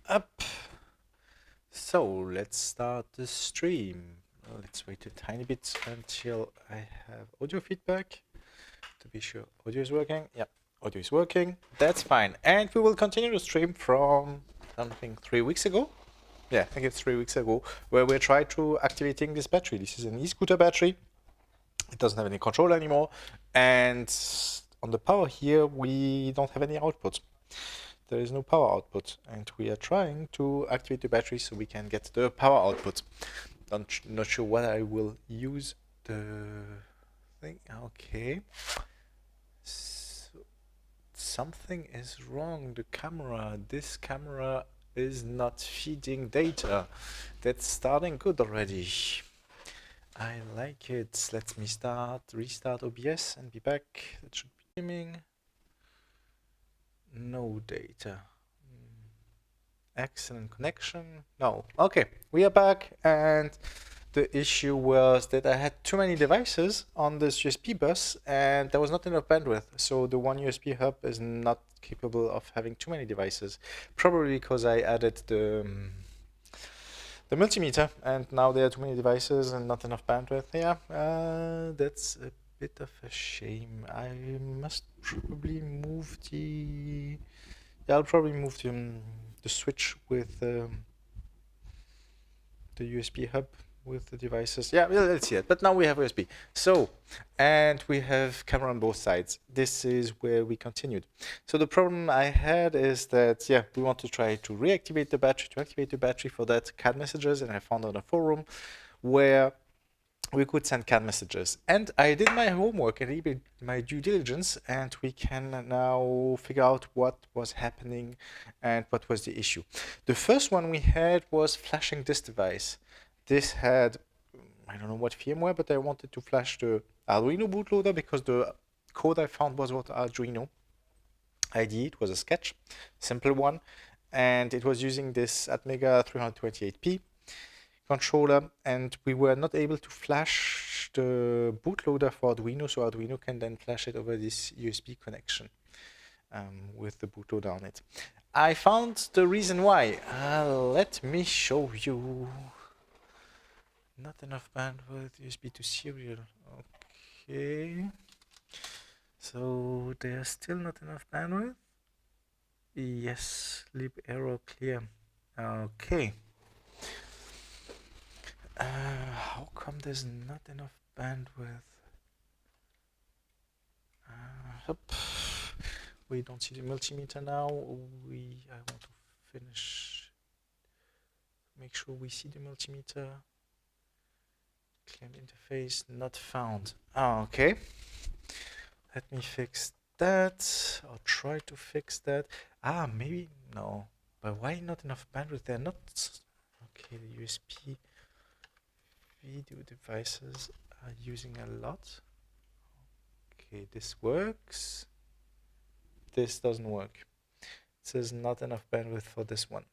Up. So let's start the stream. Let's wait a tiny bit until I have audio feedback to be sure audio is working. Yeah, audio is working. That's fine. And we will continue the stream from something 3 weeks ago. Yeah, I think it's 3 weeks ago, where we tried to activating this battery. This is an e-scooter battery. It doesn't have any control anymore. And on the power here, we don't have any output. There is no power output, and we are trying to activate the battery so we can get the power output. Not sure what I will use the thing. Okay. So something is wrong. The camera. This camera is not feeding data. That's starting good already. I like it. Let me restart OBS and be back. That should be streaming. No data. Excellent connection. No. Okay, we are back, and the issue was that I had too many devices on this USB bus, and there was not enough bandwidth. So the one USB hub is not capable of having too many devices, probably because I added the multimeter, and now there are too many devices and not enough bandwidth. Yeah, that's a bit of a shame. I must probably move the. Yeah, I'll probably move the switch with the USB hub with the devices. Yeah, let's see it. But now we have USB. So, and we have camera on both sides. This is where we continued. So the problem I had is that, yeah, we want to try to reactivate the battery, to activate the battery. For that, CAD messages, and I found on a forum where we could send CAD messages. And I did my homework and even my due diligence, and we can now figure out what was happening and what was the issue. The first one we had was flashing this device. This had, I don't know what firmware, but I wanted to flash the Arduino bootloader because the code I found was what Arduino IDE. It was a sketch, simple one, and it was using this Atmega 328P controller, and we were not able to flash the bootloader for Arduino, so Arduino can then flash it over this USB connection with the bootloader on it. I found the reason why. Let me show you. Not enough bandwidth, USB to serial. Okay. So there's still not enough bandwidth. Yes, lib error clear. Okay. How come there's not enough bandwidth? We don't see the multimeter now. I want to finish. Make sure we see the multimeter. Claimed interface not found. Okay. Let me fix that. I'll try to fix that. Maybe no. But why not enough bandwidth? They're not. Okay, the USB video devices are using a lot. Okay, this works. This doesn't work. It says not enough bandwidth for this one.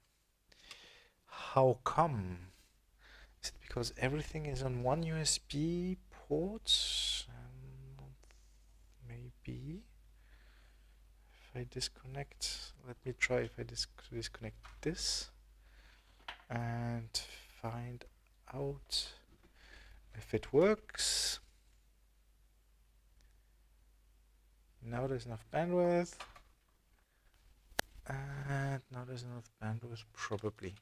How come? Is it because everything is on one USB port? Maybe. If I disconnect, let me try if I disconnect this and find out if it works. Now there's enough bandwidth. And now there's enough bandwidth, probably.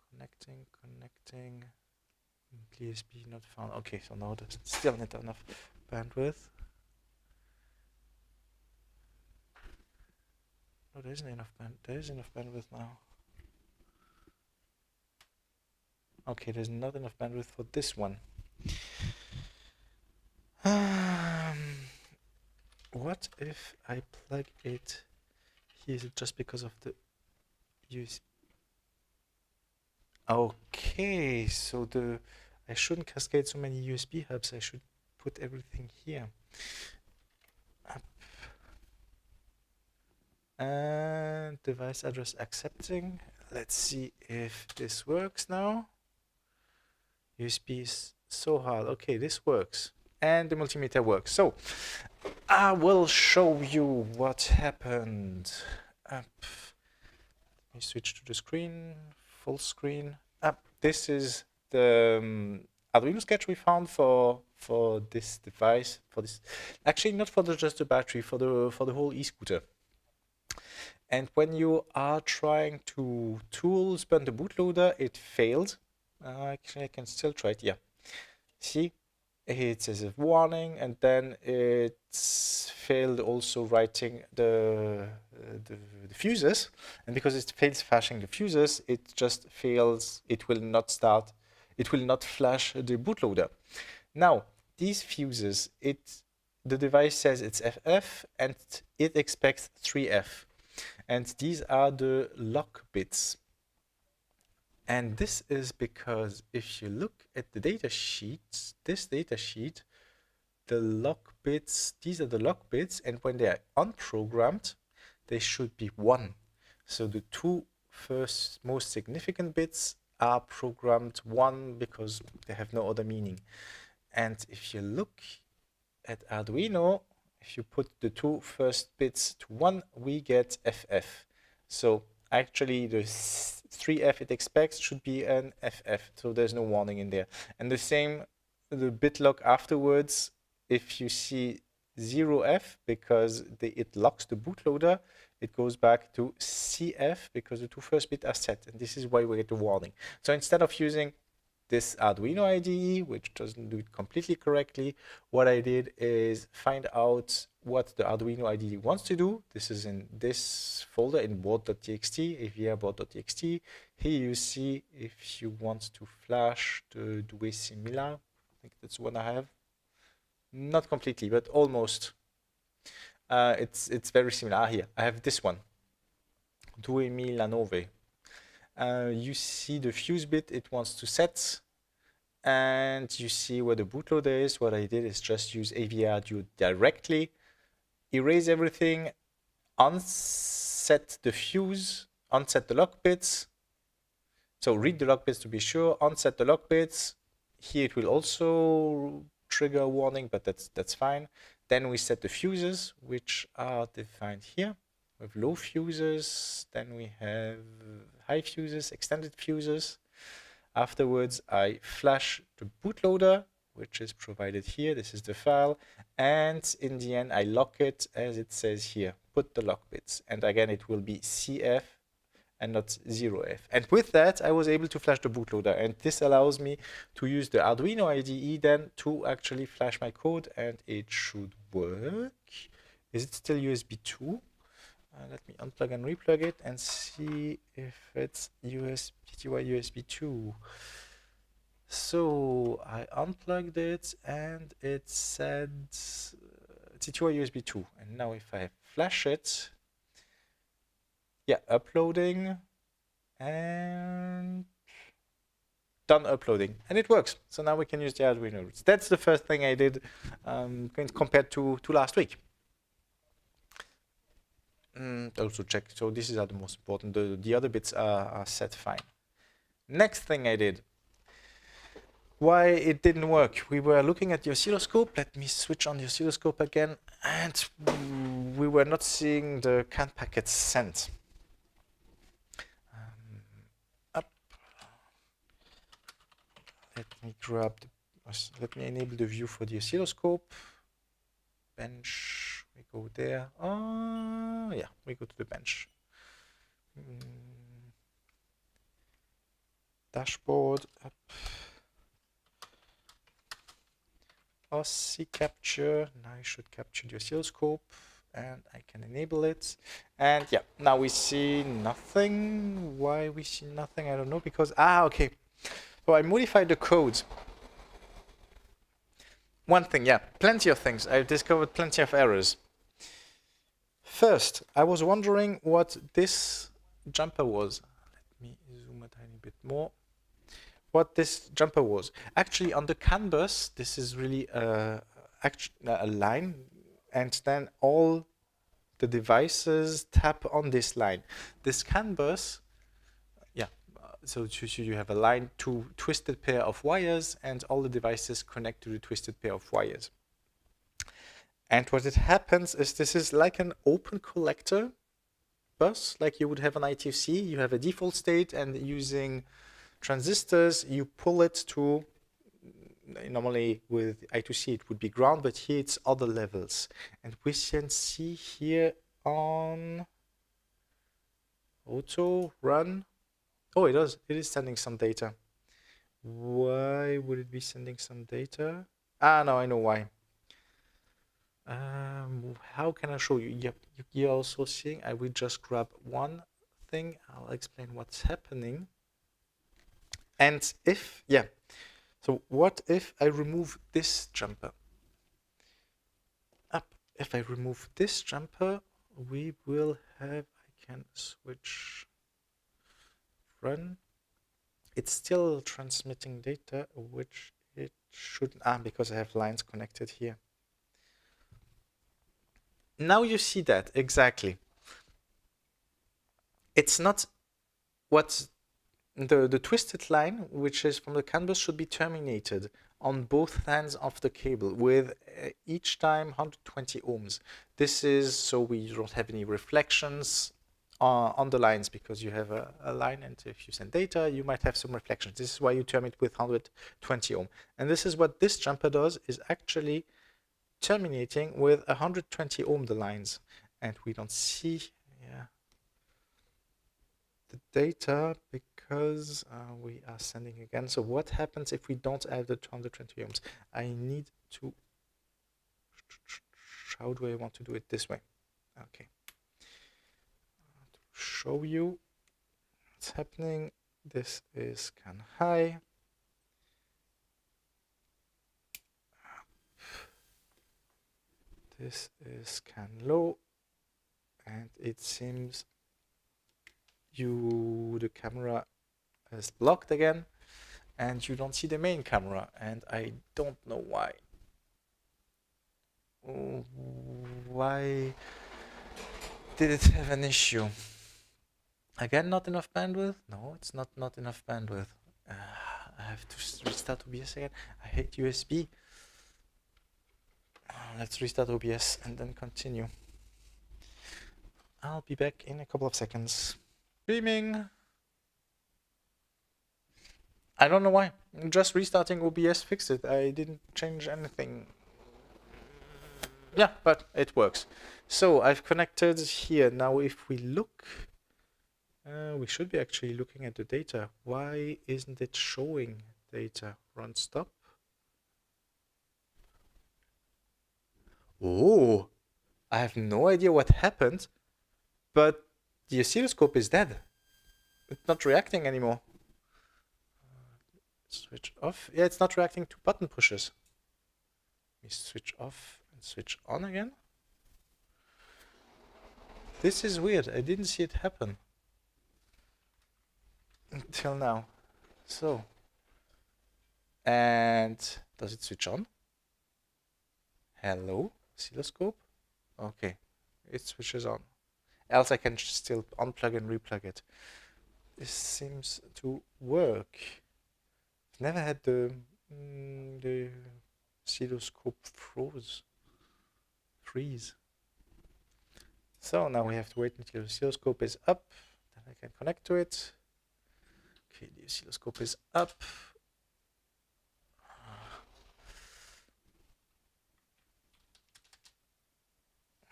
Connecting. USB not found. Okay, so now there's still not enough bandwidth. No, there isn't enough there is enough bandwidth now. Okay, there's not enough bandwidth for this one. What if I plug it here? Is it just because of the USB? Okay, so I shouldn't cascade so many USB hubs. I should put everything here. Up. And device address accepting. Let's see if this works now. USB is so hard. Okay, this works. And the multimeter works. So I will show you what happened. Up. me switch to the screen, full screen. This is the Arduino sketch we found for this device. For this, actually not for just the battery, for the whole e-scooter. And when you are trying to tool spin the bootloader, it failed. Actually, I can still try it. Yeah. See, it says a warning, and then it's failed also writing the fuses. And because it fails flashing the fuses, it just fails. It will not start. It will not flash the bootloader. Now, these fuses, the device says it's FF, and it expects 3F. And these are the lock bits. And this is because if you look at the data sheet, this data sheet, the lock bits, these are the lock bits, and when they are unprogrammed, they should be 1. So the two first most significant bits are programmed 1 because they have no other meaning. And if you look at Arduino, if you put the two first bits to 1, we get FF. So actually the 3F it expects should be an FF, so there's no warning in there. And the same, the bit lock afterwards, if you see 0F because it locks the bootloader, it goes back to CF because the two first bits are set, and this is why we get the warning. So instead of using this Arduino IDE, which doesn't do it completely correctly, what I did is find out what the Arduino IDE wants to do. This is in this folder in board.txt, avr board.txt. Here you see if you want to flash the Due Similar. I think that's one I have. Not completely, but almost. It's very similar. Here, I have this one. Due Milanove. You see the fuse bit it wants to set, and you see where the bootloader is. What I did is just use AVR Duo directly, erase everything, unset the fuse, unset the lock bits. So read the lock bits to be sure, unset the lock bits. Here it will also trigger a warning, but that's fine. Then we set the fuses, which are defined here. With low fuses, then we have high fuses, extended fuses. Afterwards, I flash the bootloader, which is provided here. This is the file. And in the end, I lock it as it says here. Put the lock bits. And again, it will be CF and not 0F. And with that, I was able to flash the bootloader. And this allows me to use the Arduino IDE then to actually flash my code, and it should work. Is it still USB 2? Let me unplug and replug it and see if it's TTY USB 2. So I unplugged it and it said TTY USB 2. And now if I flash it, yeah, uploading and done uploading, and it works. So now we can use the Arduino roots. That's the first thing I did compared to last week. Also check. So this is the most important. The other bits are set fine. Next thing I did. Why it didn't work. We were looking at the oscilloscope. Let me switch on the oscilloscope again. And we were not seeing the CAN packets sent. Up. Let me let me enable the view for the oscilloscope. Bench. We go there. Oh, yeah, we go to the bench. Dashboard. Up. OSI capture. Now I should capture the oscilloscope, and I can enable it. And yeah, now we see nothing. Why we see nothing? I don't know, because okay. So I modified the code. One thing, yeah, plenty of things. I've discovered plenty of errors. First, I was wondering what this jumper was. Let me zoom a tiny bit more. What this jumper was. Actually, on the CAN bus, this is really a line, and then all the devices tap on this line. This CAN bus, yeah, so you have a line to twisted pair of wires, and all the devices connect to the twisted pair of wires. And what it happens is this is like an open collector, bus like you would have on I2C. You have a default state, and using transistors, you pull it to, normally with I2C it would be ground, but here it's other levels. And we can see here on auto run, oh, it is sending some data. Why would it be sending some data? Ah, no, I know why. How can I show you? Yep, you're also seeing, I will just grab one thing. I'll explain what's happening. And if, yeah, so what if I remove this jumper? Up. If I remove this jumper, we will have, I can switch run. It's still transmitting data, which it shouldn't, because I have lines connected here. Now you see that, exactly. It's not what the twisted line, which is from the CAN bus, should be terminated on both ends of the cable with each time 120 ohms. This is so we don't have any reflections on the lines, because you have a line, and if you send data, you might have some reflections. This is why you terminate with 120 ohm. And this is what this jumper does, is actually terminating with 120 ohm the lines. And we don't see the data because we are sending again. So what happens if we don't add the 220 ohms? I need to, how do I want to do it this way? Okay. To show you what's happening, this is CAN high. This is CAN low, and it seems the camera is blocked again, and you don't see the main camera, and I don't know why. Why did it have an issue? Again, not enough bandwidth? No, it's not enough bandwidth. I have to restart OBS again. I hate USB. Let's restart OBS and then continue. I'll be back in a couple of seconds. Streaming. I don't know why. Just restarting OBS fixed it. I didn't change anything. Yeah, but it works. So I've connected here. Now if we look, we should be actually looking at the data. Why isn't it showing data? Run stop. Oh, I have no idea what happened, but the oscilloscope is dead. It's not reacting anymore. Switch off. Yeah, it's not reacting to button pushes. We switch off and switch on again. This is weird. I didn't see it happen until now. So, and does it switch on? Hello, oscilloscope. Okay, it switches on. Else I can still unplug and replug it. This seems to work. I've never had the oscilloscope freeze. So now we have to wait until the oscilloscope is up, then I can connect to it. Okay, the oscilloscope is up.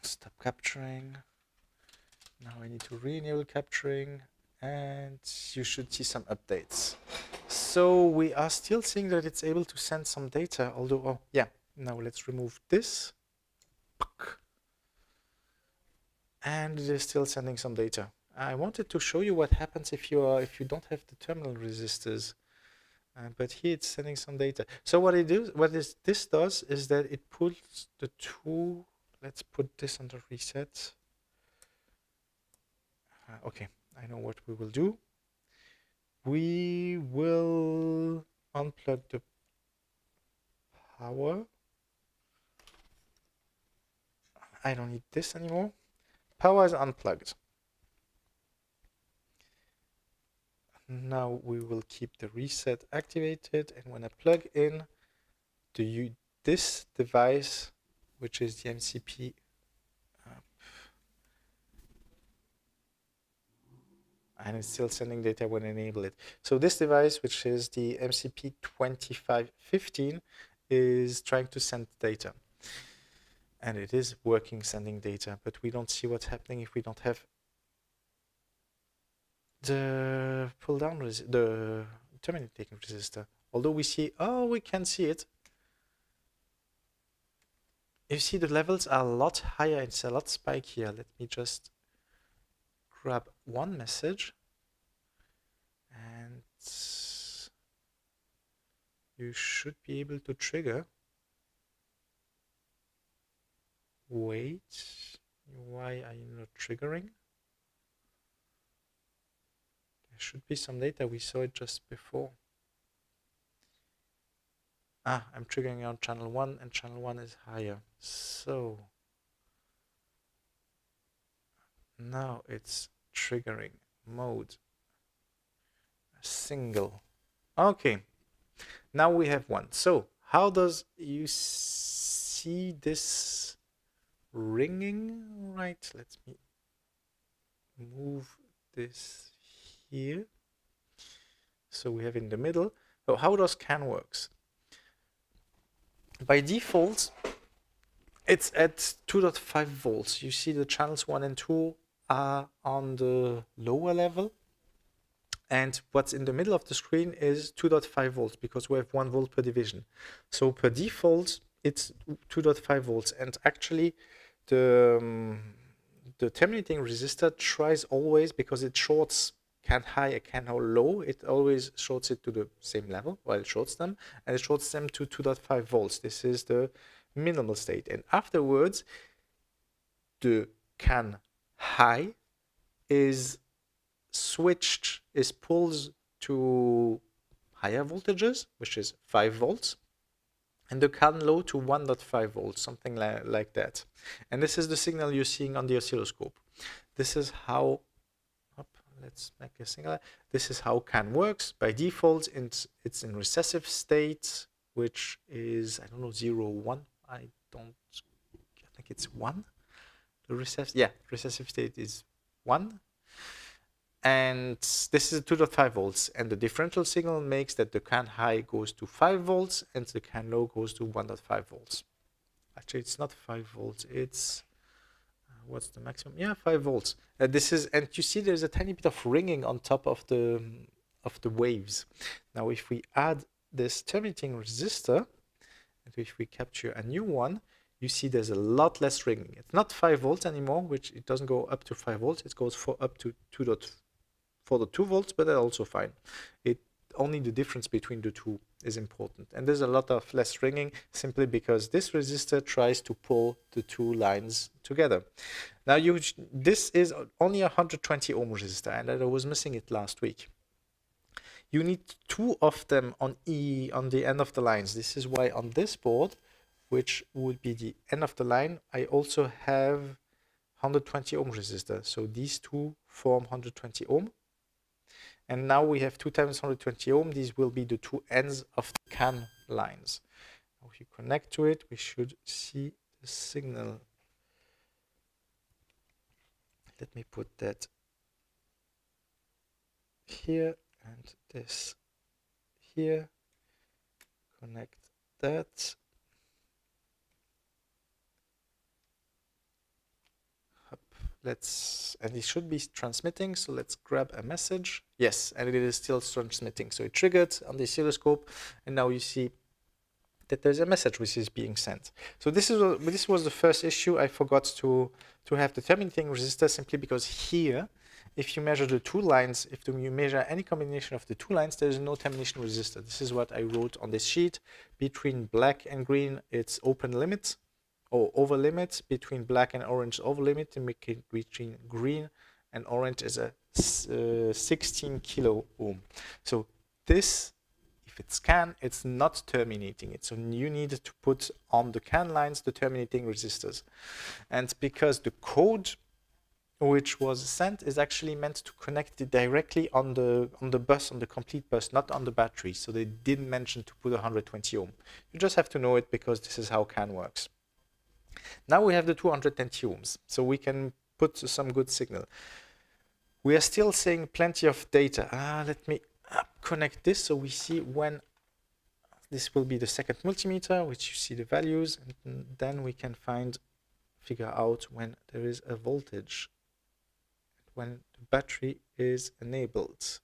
Stop capturing. Now I need to re-enable capturing, and you should see some updates. So we are still seeing that it's able to send some data, although, oh yeah, now let's remove this. And it is still sending some data. I wanted to show you what happens if you don't have the terminal resistors, but here it's sending some data. So what this does is that it pulls the two. Let's put this under reset. Okay, I know what we will do. We will unplug the power. I don't need this anymore. Power is unplugged. Now we will keep the reset activated, and when I plug in this device, which is the MCP, and it's still sending data when I enable it. So this device, which is the MCP2515, is trying to send data. And it is working, sending data, but we don't see what's happening if we don't have the pull down, the terminating resistor. Although we see, oh, we can see it. You see the levels are a lot higher, it's a lot spikier. Let me just grab one message, and you should be able to trigger. Wait, why are you not triggering? There should be some data, we saw it just before. Ah, I'm triggering on channel 1, and channel 1 is higher. So now it's triggering mode single. Okay, now we have one. So how does you see this ringing? Right, let me move this here. So we have in the middle. So how does CAN works? By default, it's at 2.5 volts. You see the channels 1 and 2 are on the lower level. And what's in the middle of the screen is 2.5 volts because we have 1 volt per division. So per default, it's 2.5 volts. And actually, the terminating resistor tries always, because it shorts CAN high and CAN low, it always shorts it to the same level while it shorts them, and it shorts them to 2.5 volts. This is the minimal state. And afterwards, the CAN high is switched, is pulled to higher voltages, which is 5 volts, and the CAN low to 1.5 volts, something like that. And this is the signal you're seeing on the oscilloscope. This is how, let's make a signal. This is how CAN works. By default, it's in recessive state, which is, I don't know, 0, 1. I think it's 1. The recessive state is 1. And this is 2.5 volts, and the differential signal makes that the CAN high goes to 5 volts and the CAN low goes to 1.5 volts. Actually, it's not 5 volts, it's what's the maximum? Yeah, 5 volts. This is, and you see there's a tiny bit of ringing on top of the waves. Now, if we add this terminating resistor, and if we capture a new one, you see there's a lot less ringing. It's not 5 volts anymore, which it doesn't go up to 5 volts. It goes up to 2.2 volts, but that's also fine. Only the difference between the two is important. And there's a lot of less ringing simply because this resistor tries to pull the two lines together. Now, this is only a 120 ohm resistor, and I was missing it last week. You need 2 of them on the end of the lines. This is why on this board, which would be the end of the line, I also have 120 ohm resistor. So these two form 120 ohm. And now we have 2 times 120 ohm. These will be the 2 ends of the CAN lines. Now if you connect to it, we should see the signal. Let me put that here and this here. Connect that. And it should be transmitting, so let's grab a message. Yes, and it is still transmitting. So it triggered on the oscilloscope, and now you see that there's a message which is being sent. So this was the first issue. I forgot to have the terminating resistor, simply because here, if you measure the 2 lines, if you measure any combination of the 2 lines, there is no termination resistor. This is what I wrote on this sheet. Between black and green, it's open limit, or over limit. Between black and orange, over limit, and between green and orange is a 16 kilo ohm. So this, if it's CAN, it's not terminating it. So you need to put on the CAN lines the terminating resistors. And because the code which was sent is actually meant to connect it directly on the bus, on the complete bus, not on the battery. So they didn't mention to put 120 ohm. You just have to know it because this is how CAN works. Now we have the 220 ohms, so we can put some good signal. we are still seeing plenty of data. Let me connect this so we see when this will be the second multimeter, which you see the values, and then we can figure out when there is a voltage, when the battery is enabled.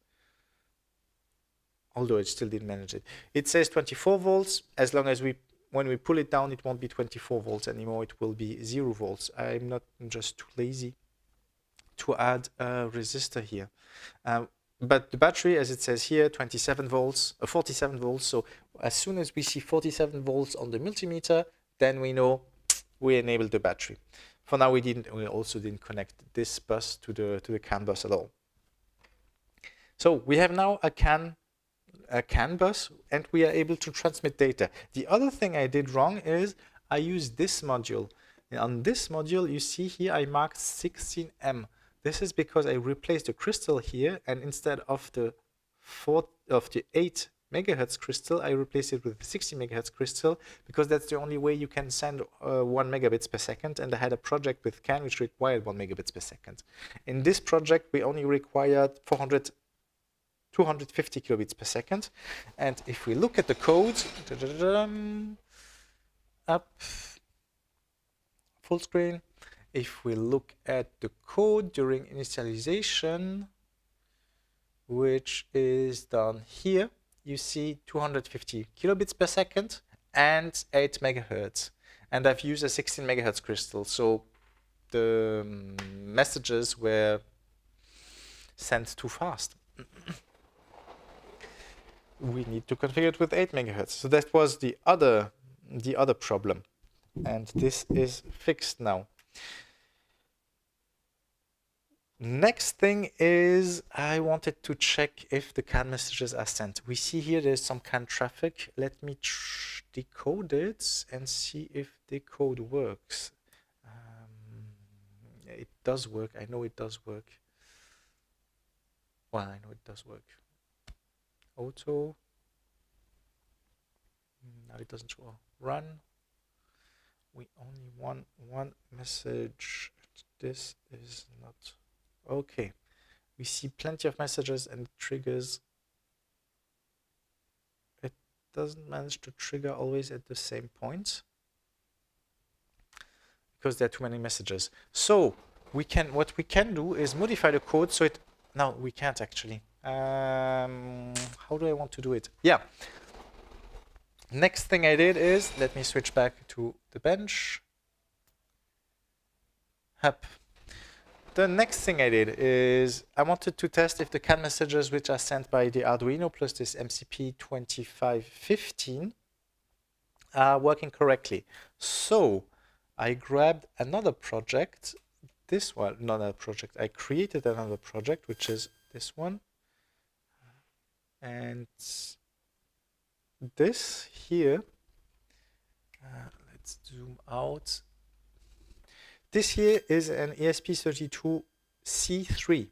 Although it still didn't manage it. It says 24 volts. As long as when we pull it down, it won't be 24 volts anymore. It will be 0 volts. I'm not just too lazy to add a resistor here. But the battery, as it says here, 47 volts, 47 volts. So as soon as we see 47 volts on the multimeter, then we know we enabled the battery. For now, we also didn't connect this bus to the CAN bus at all. So we have now a CAN bus, and we are able to transmit data. The other thing I did wrong is I used this module. And on this module, you see here I marked 16M. This is because I replaced the crystal here, and instead of the 8 megahertz crystal, I replaced it with the 60 megahertz crystal, because that's the only way you can send 1 megabits per second. And I had a project with CAN which required 1 megabits per second. In this project, we only required 250 kilobits per second. And if we look at the code, up, full screen. If we look at the code during initialization, which is done here, you see 250 kilobits per second and 8 megahertz. And I've used a 16 megahertz crystal, so the messages were sent too fast. We need to configure it with 8 megahertz. So that was the other problem. And this is fixed now. Next thing is I wanted to check if the CAN messages are sent. We see here there's some CAN traffic. Let me decode it and see if the code works. It does work. I know it does work. Well, I know it does work. Auto. Now it doesn't show. Run. We only want one message. This is not okay. We see plenty of messages and triggers. It doesn't manage to trigger always at the same point because there are too many messages. So what we can do is modify the code so it. No, we can't actually. How do I want to do it? Yeah. Next thing I did is, let me switch back to the bench. Hup. The next thing I did is I wanted to test if the CAN messages which are sent by the Arduino plus this MCP2515 are working correctly. So I grabbed another project, this one, not a project, I created another project, which is this one. And this here, let's zoom out. This here is an ESP32C3.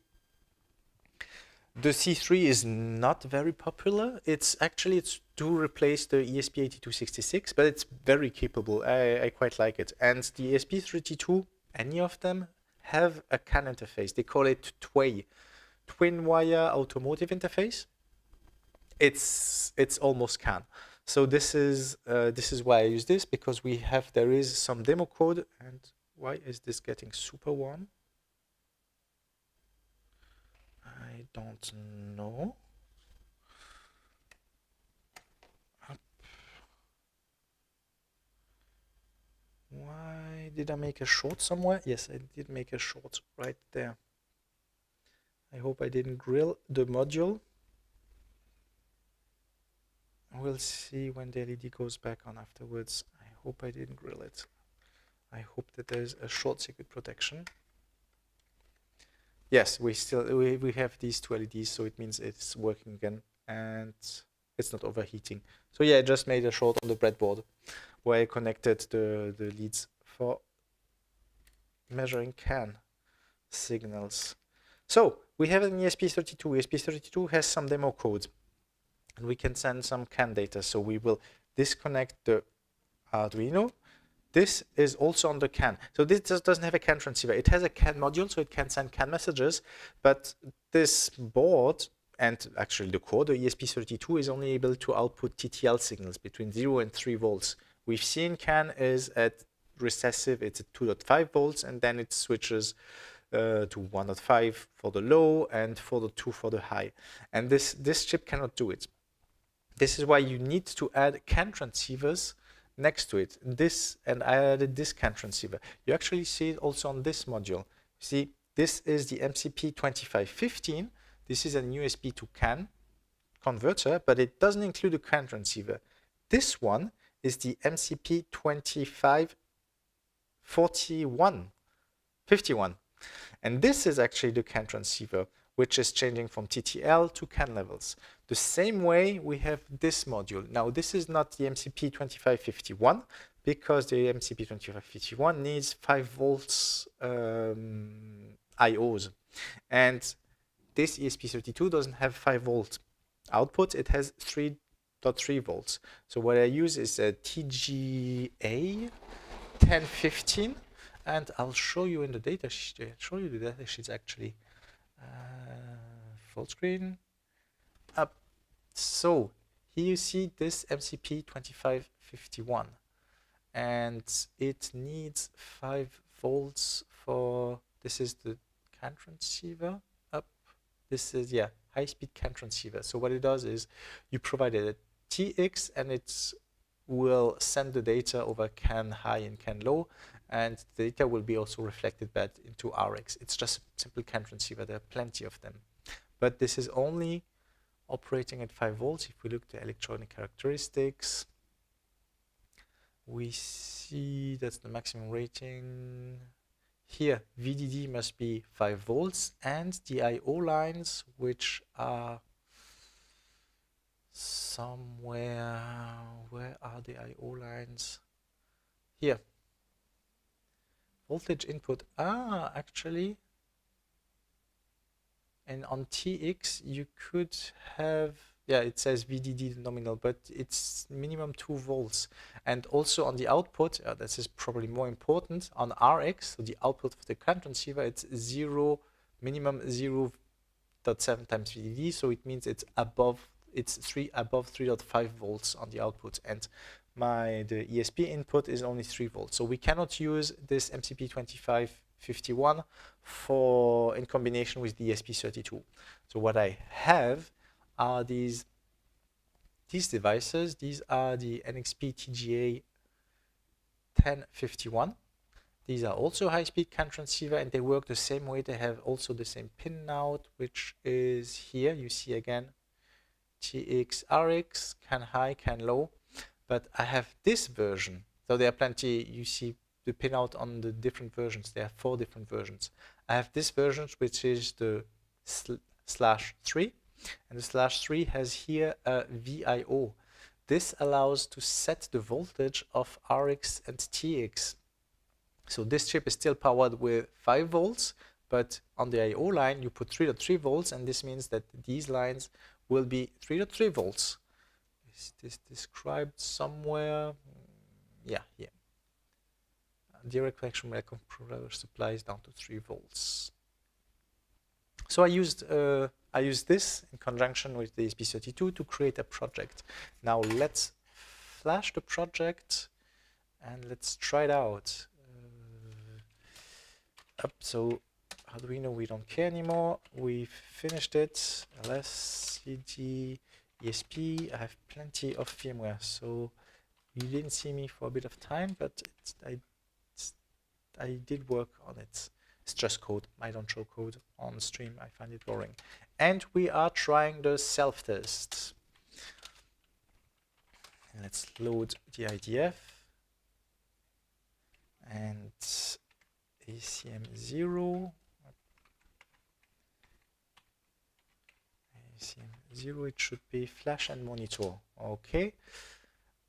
The C3 is not very popular. It's to replace the ESP8266, but it's very capable. I quite like it. And the ESP32, any of them, have a CAN interface. They call it TWA, Twin Wire Automotive Interface. It's almost CAN. So this is why I use this, because there is some demo code. And why is this getting super warm? I don't know. Why did I make a short somewhere? Yes, I did make a short right there. I hope I didn't grill the module. We'll see when the LED goes back on afterwards. I hope I didn't grill it. I hope that there's a short circuit protection. Yes, we have these two LEDs, so it means it's working again and it's not overheating. So yeah, I just made a short on the breadboard where I connected the leads for measuring CAN signals. So we have an ESP32. ESP32 has some demo code, and we can send some CAN data. So we will disconnect the Arduino, This is also on the CAN. So this just doesn't have a CAN transceiver. It has a CAN module, so it can send CAN messages, but this board, and actually the core, the ESP32, is only able to output TTL signals between 0 and 3 volts. We've seen CAN is at recessive, it's at 2.5 volts, and then it switches to 1.5 for the low and for the 2 for the high. And this chip cannot do it. This is why you need to add CAN transceivers next to it. And I added this CAN transceiver. You actually see it also on this module. See, this is the MCP2515. This is an USB to CAN converter, but it doesn't include a CAN transceiver. This one is the MCP2551. And this is actually the CAN transceiver, which is changing from TTL to CAN levels. The same way we have this module. Now, this is not the MCP2551 because the MCP2551 needs 5 volts IOs. And this ESP32 doesn't have 5 volt output. It has 3.3 volts. So what I use is a TGA 1015. And I'll show you in the data sheet. I'll show you the data sheets actually. Full screen. Up. So here you see this MCP2551, and it needs 5 volts for. This is the CAN transceiver. Up. This is high-speed CAN transceiver. So what it does is you provide a TX, and it will send the data over CAN high and CAN low. And the data will be also reflected back into RX. It's just a simple CAN transceiver. There are plenty of them. But this is only operating at 5 volts. If we look at the electronic characteristics, we see that's the maximum rating. Here, VDD must be 5 volts, and the IO lines, which are somewhere, where are the IO lines? Here. Voltage input, actually, and on TX you could have, it says VDD nominal, but it's minimum 2 volts. And also on the output, this is probably more important, on RX, so the output of the CAN transceiver, it's minimum 0.7 times VDD, so it means it's above 3.5 volts on the output. And the ESP input is only 3 volts. So we cannot use this MCP2551 in combination with the ESP32. So what I have are these devices. These are the NXP TGA 1051. These are also high-speed CAN transceiver, and they work the same way. They have also the same pin out, which is here. You see again TX, RX, CAN high, CAN low. But I have this version. So there are plenty, you see the pinout on the different versions. There are 4 different versions. I have this version, which is the /3. And the /3 has here a VIO. This allows to set the voltage of RX and TX. So this chip is still powered with 5 volts, but on the IO line, you put 3.3 volts, and this means that these lines will be 3.3 volts. Is this described somewhere? Yeah, here. Direct connection microcontroller supplies down to 3 volts. So I used this in conjunction with the ESP32 to create a project. Now let's flash the project and let's try it out. So Arduino, we don't care anymore. We've finished it. LS, CD, ESP. I have plenty of firmware, so you didn't see me for a bit of time, but I did work on it. It's just code. I don't show code on stream. I find it boring. And we are trying the self-test. Let's load the IDF and ACM0. ACM0, it should be flash and monitor. Okay.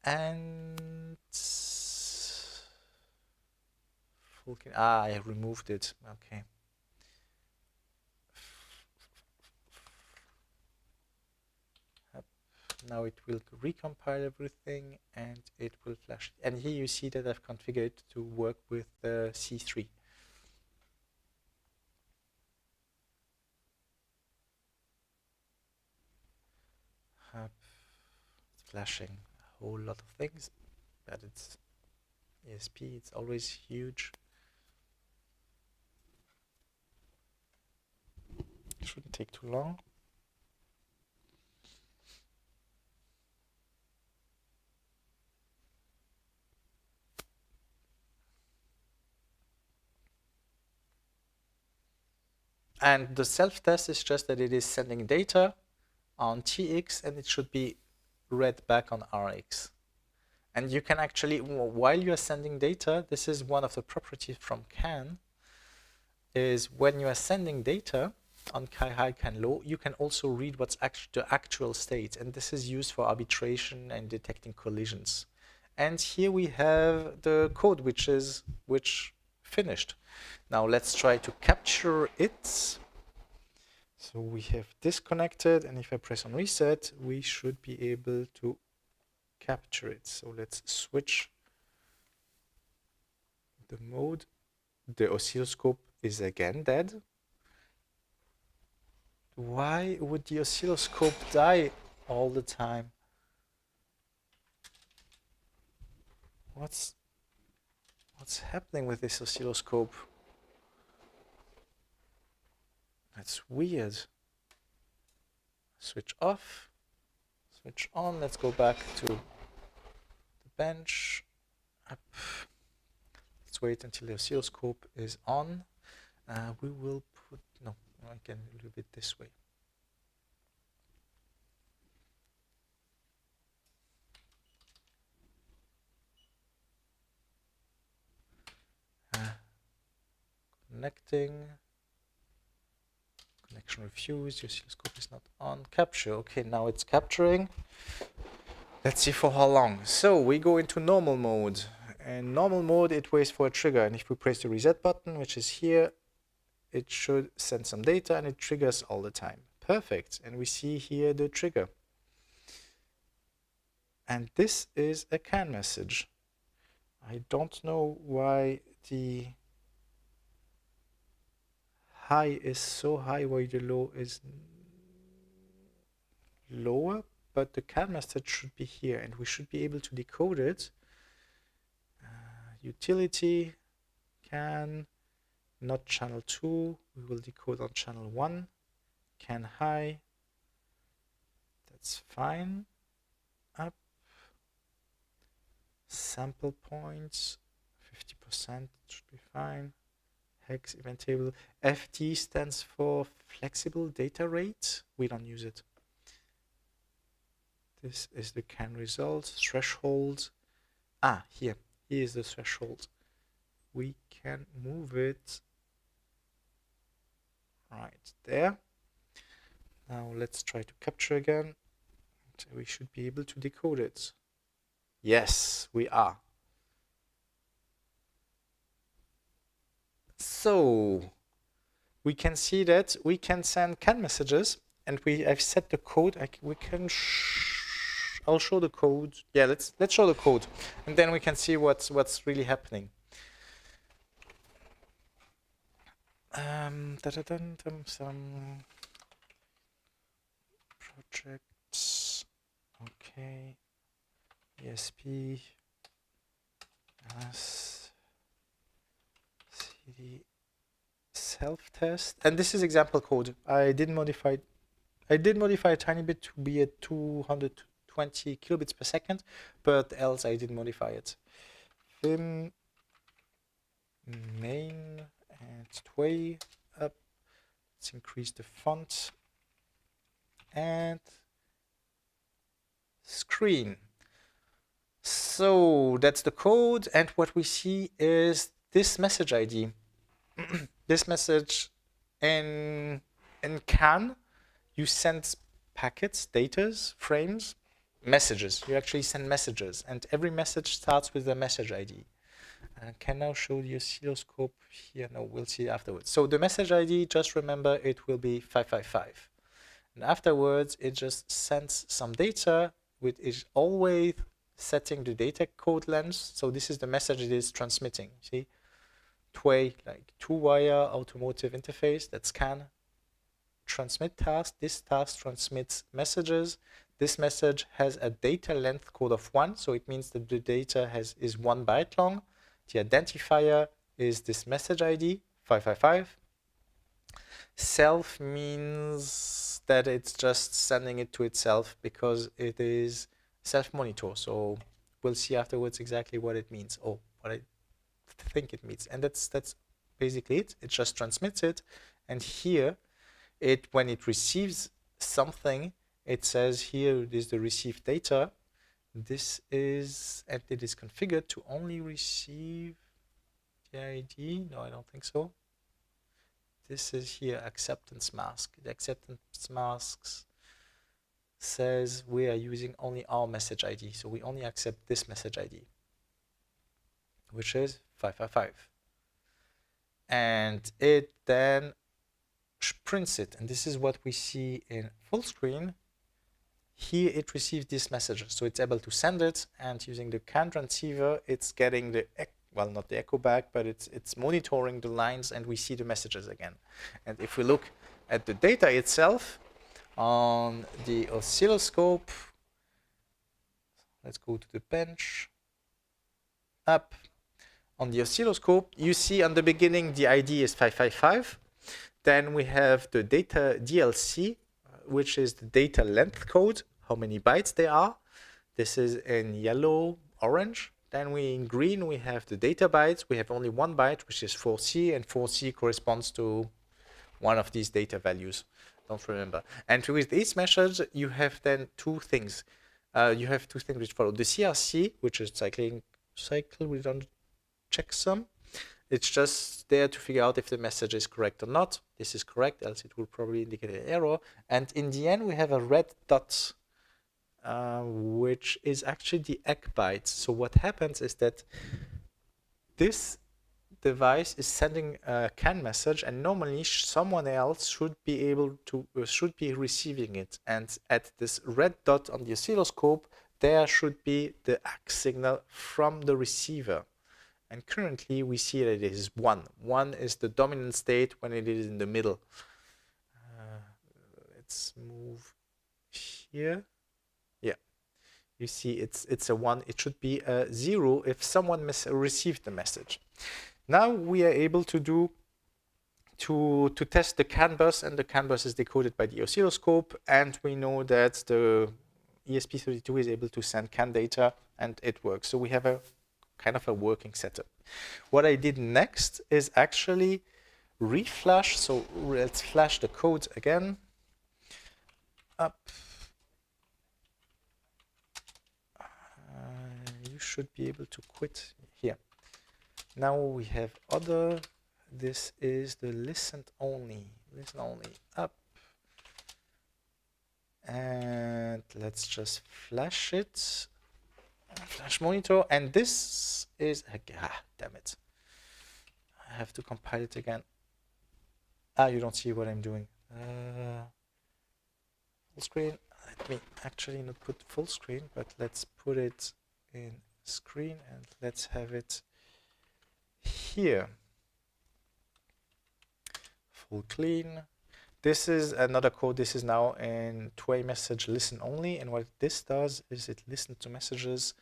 And I removed it. Okay. Now it will recompile everything and it will flash. And here you see that I've configured it to work with C3. It's flashing a whole lot of things, but it's ESP, it's always huge. It shouldn't take too long. And the self-test is just that it is sending data on TX and it should be read back on RX. And you can actually, while you are sending data, this is one of the properties from CAN, is when you are sending data on CAI high, CAN low, you can also read what's the actual state. And this is used for arbitration and detecting collisions. And here we have the code which finished. Now let's try to capture it. So we have disconnected, and if I press on reset, we should be able to capture it. So let's switch the mode. The oscilloscope is again dead. Why would the oscilloscope die all the time? What's happening with this oscilloscope? That's weird. Switch off, switch on. Let's go back to the bench. Up. Let's wait until the oscilloscope is on. We will put, no, I can leave it this way. Connecting. Connection refused. The oscilloscope is not on. Capture. Okay, now it's capturing. Let's see for how long. So we go into normal mode. In normal mode, it waits for a trigger. And if we press the reset button, which is here, it should send some data and it triggers all the time. Perfect. And we see here the trigger. And this is a CAN message. I don't know why the high is so high while the low is lower, but the CAN message should be here and we should be able to decode it. Utility, CAN, not channel 2, we will decode on channel 1, CAN high, that's fine. Up, sample points, 50% should be fine. Hex event table. FD stands for flexible data rate. We don't use it. This is the CAN result. Threshold. Here is the threshold. We can move it right there. Now let's try to capture again. We should be able to decode it. Yes, we are. So we can see that we can send CAN messages, and I've set the code. I'll show the code. Yeah, let's show the code, and then we can see what's really happening. Some projects. Okay. ESP. CD self-test, and this is example code. I did modify a tiny bit to be at 220 kilobits per second, but else I did modify it. Vim main and tway up. Let's increase the font and screen. So that's the code, and what we see is this message ID. This message in CAN, you send packets, datas, frames, messages. You actually send messages, and every message starts with a message ID. I can now show the oscilloscope here. No, we'll see afterwards. So the message ID, just remember, it will be 555. And afterwards, it just sends some data which is always setting the data code length. So this is the message it is transmitting. See, TWA, like two-wire automotive interface, that scan, transmit task. This task transmits messages. This message has a data length code of 1, so it means that the data is 1 byte long. The identifier is this message ID, 555. Self means that it's just sending it to itself because it is self-monitor. So we'll see afterwards exactly what it means, or what I think it means. And that's basically it. It just transmits it. And here, when it receives something, it says here is the received data. This is, and it is configured to only receive the ID. No, I don't think so. This is here acceptance mask. The acceptance masks says we are using only our message ID. So we only accept this message ID, which is 555. And it then prints it. And this is what we see in full screen. Here it receives this message. So it's able to send it, and using the CAN transceiver, it's getting the, well, not the echo back, but it's monitoring the lines, and we see the messages again. And if we look at the data itself on the oscilloscope, let's go to the bench, up. On the oscilloscope, you see on the beginning the ID is 555. Then we have the data DLC, which is the data length code, how many bytes there are. This is in yellow, orange. Then in green, we have the data bytes. We have only 1 byte, which is 4C, and 4C corresponds to one of these data values. Don't remember. And with these measures, you have then two things. You have two things which follow. The CRC, which is cycle redundant checksum. It's just there to figure out if the message is correct or not. This is correct, else it will probably indicate an error. And in the end, we have a red dot, which is actually the ECK bytes. So what happens is that this device is sending a CAN message, and normally someone else should be able to should be receiving it. And at this red dot on the oscilloscope, there should be the ECK signal from the receiver. And currently we see that it is 1. 1 is the dominant state when it is in the middle. Let's move here. Yeah, you see it's a 1. It should be a 0 if someone received the message. Now we are able to test the CAN bus, and the CAN bus is decoded by the oscilloscope, and we know that the ESP32 is able to send CAN data, and it works. So we have a kind of a working setup. What I did next is actually reflash. So let's flash the code again. Up. You should be able to quit here. Now we have other. This is the listen only. Listen only. Up. And let's just flash it. Flash monitor, and this is damn it, I have to compile it again. You don't see what I'm doing. Full screen. Let me actually not put full screen, but let's put it in screen, and let's have it here. Full clean. This is another code. This is now in TWA message listen only, and what this does is it listens to messages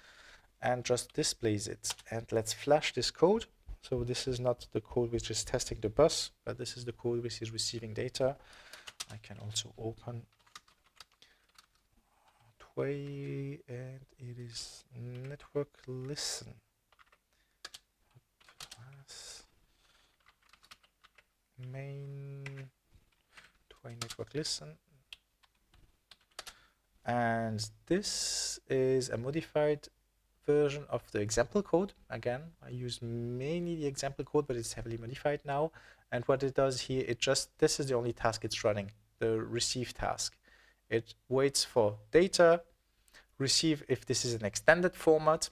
and just displays it. And let's flash this code. So this is not the code which is testing the bus, but this is the code which is receiving data. I can also open TWA, and it is network listen. Main network listen, and this is a modified version of the example code. Again, I use mainly the example code, but it's heavily modified now. And what it does here, this is the only task it's running, the receive task. It waits for data, receive if this is an extended format.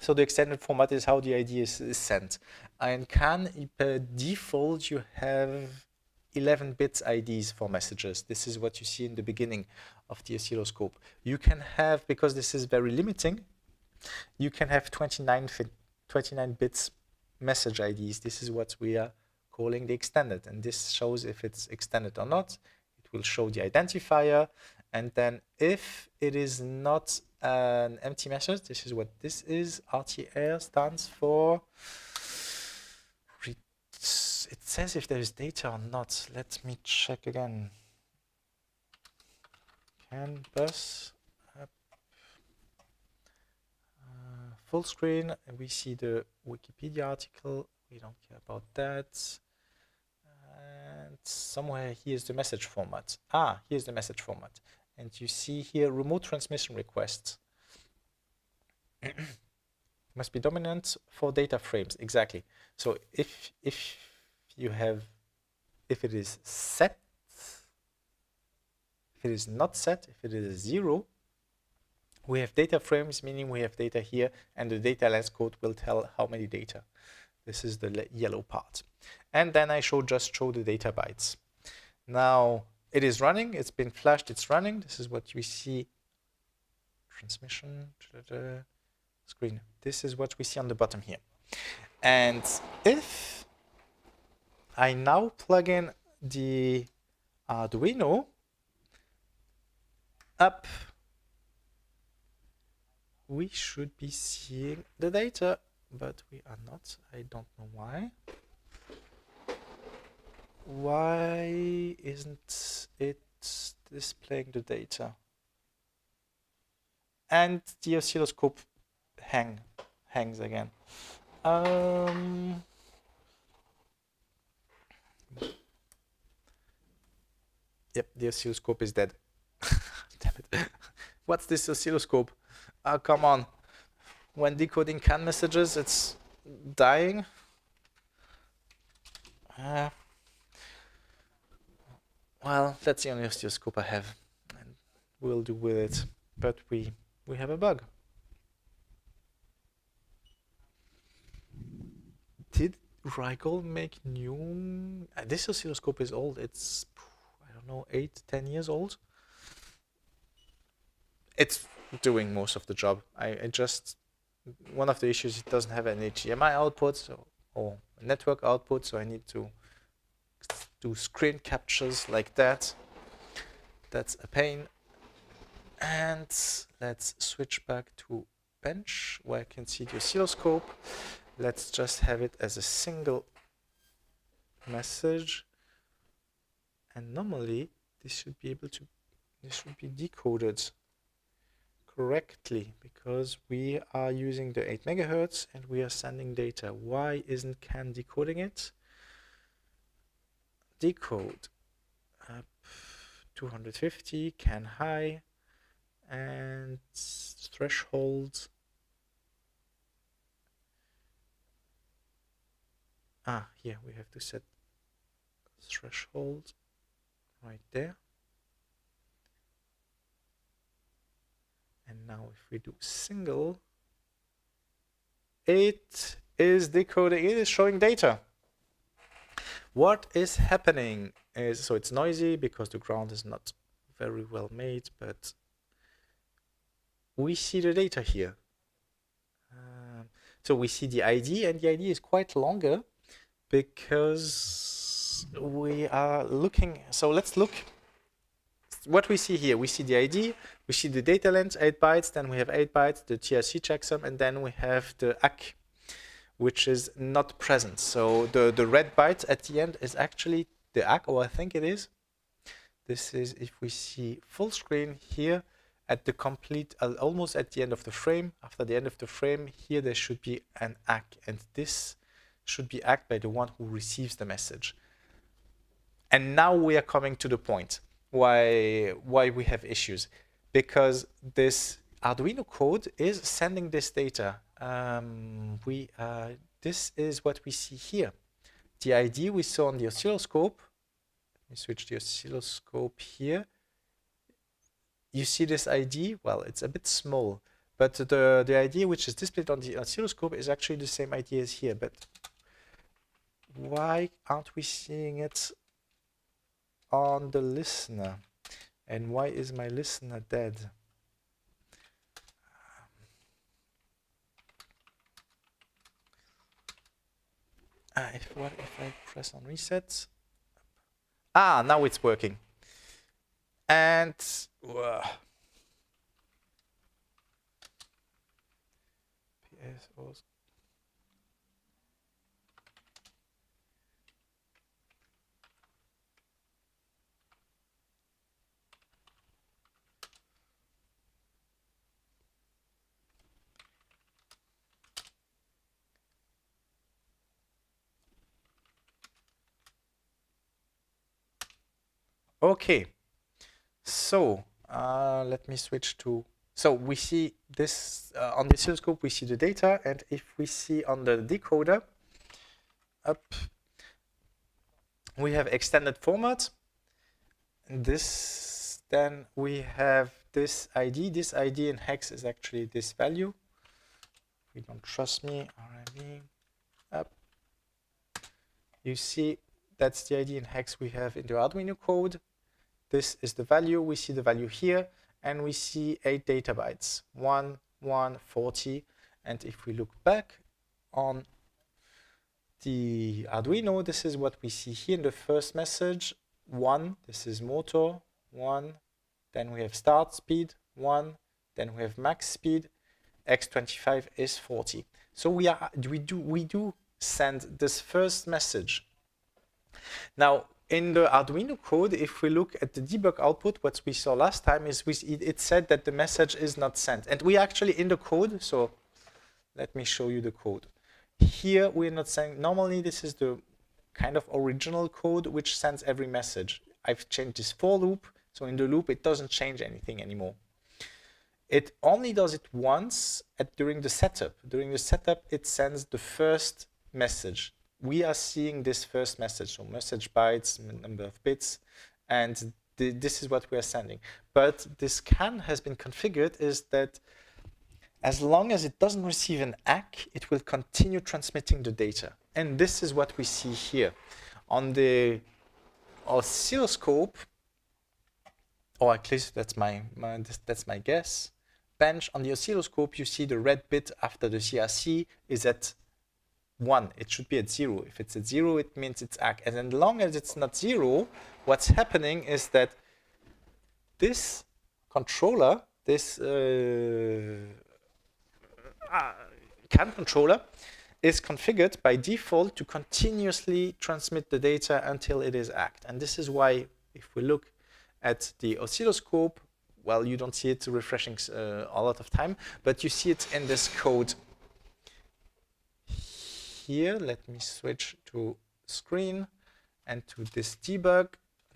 So the extended format is how the ID is sent. In CAN, per default, you have 11 bits IDs for messages. This is what you see in the beginning of the oscilloscope. You can have, because this is very limiting, you can have 29 bits message IDs. This is what we are calling the extended, and this shows if it's extended or not. It will show the identifier, and then if it is not an empty message, this is what this is. RTR stands for, it says if there is data or not. Let me check again. Can bus up, full screen, and we see the Wikipedia article. We don't care about that. And somewhere here's the message format. Ah, here's the message format. And you see here remote transmission requests. Must be dominant for data frames. Exactly. So if you have, if it is set, if it is not set, if it is 0, we have data frames, meaning we have data here, and the data length code will tell how many data. This is the yellow part. And then I just show the data bytes. Now it is running, it's been flashed, it's running. This is what we see. Transmission, screen. This is what we see on the bottom here. And if I now plug in the Arduino up, we should be seeing the data, but we are not. I don't know why. Why isn't it displaying the data? And the oscilloscope hangs again. Yep, the oscilloscope is dead. Damn it. What's this oscilloscope? Oh, come on. When decoding CAN messages, it's dying. Well, that's the only oscilloscope I have, and we'll do with it. But we have a bug. Did Rigol make new? This oscilloscope is old. It's, I don't know, 8-10 years old. It's doing most of the job. I just, one of the issues, it doesn't have an HDMI output or network output, so I need to do screen captures like that. That's a pain. And let's switch back to bench where I can see the oscilloscope. Let's just have it as a single message. And normally this should be able to, this should be decoded correctly because we are using the 8 megahertz and we are sending data. Why isn't CAN decoding it? Decode up 250, CAN high, and threshold. Here we have to set threshold right there. And now if we do single, it is decoding, it is showing data. What is happening is, so it's noisy because the ground is not very well made, but we see the data here. So we see the ID, and the ID is quite longer because we are looking. So let's look. What we see here, we see the ID, we see the data length, 8 bytes, then we have 8 bytes, the TRC checksum, and then we have the ACK, which is not present. So the red byte at the end is actually the ACK, or I think it is. This is, if we see full screen here, at the complete, almost at the end of the frame, after the end of the frame, here there should be an ACK, and this should be ACKed by the one who receives the message. And now we are coming to the point why we have issues, because this Arduino code is sending this data. This is what we see here. The ID we saw on the oscilloscope. Let me switch the oscilloscope here. You see this ID? Well, it's a bit small, but the ID which is displayed on the oscilloscope is actually the same ID as here. But why aren't we seeing it on the listener. And why is my listener dead? If I press on reset? Ah, now it's working. And PS also. Okay, so let me switch to, so we see this on the oscilloscope, we see the data, and if we see on the decoder, we have extended format. And this, then we have this ID in hex is actually this value. If you don't trust me, RIV, up. You see that's the ID in hex we have in the Arduino code. This is the value. We see the value here, and we see 8 data bytes, 1, 1, 40. And if we look back on the Arduino, this is what we see here in the first message. 1, this is motor, 1. Then we have start speed, 1. Then we have max speed. X25 is 40. So we do send this first message. Now, in the Arduino code, if we look at the debug output, what we saw last time is it said that the message is not sent. And we actually in the code, so let me show you the code. Here we're not saying, normally this is the kind of original code which sends every message. I've changed this for loop, so in the loop it doesn't change anything anymore. It only does it once during the setup. During the setup, it sends the first message. We are seeing this first message, so message bytes, number of bits, and this is what we are sending. But this scan has been configured is that as long as it doesn't receive an ACK, it will continue transmitting the data. And this is what we see here. On the oscilloscope, or at least that's my guess, bench on the oscilloscope, you see the red bit after the CRC is at 1. It should be at 0. If it's at 0, it means it's ACK. And as long as it's not 0, what's happening is that this controller, this CAN controller, is configured by default to continuously transmit the data until it is ACKed. And this is why, if we look at the oscilloscope, well, you don't see it refreshing a lot of time, but you see it in this code here. Let me switch to screen and to this debug.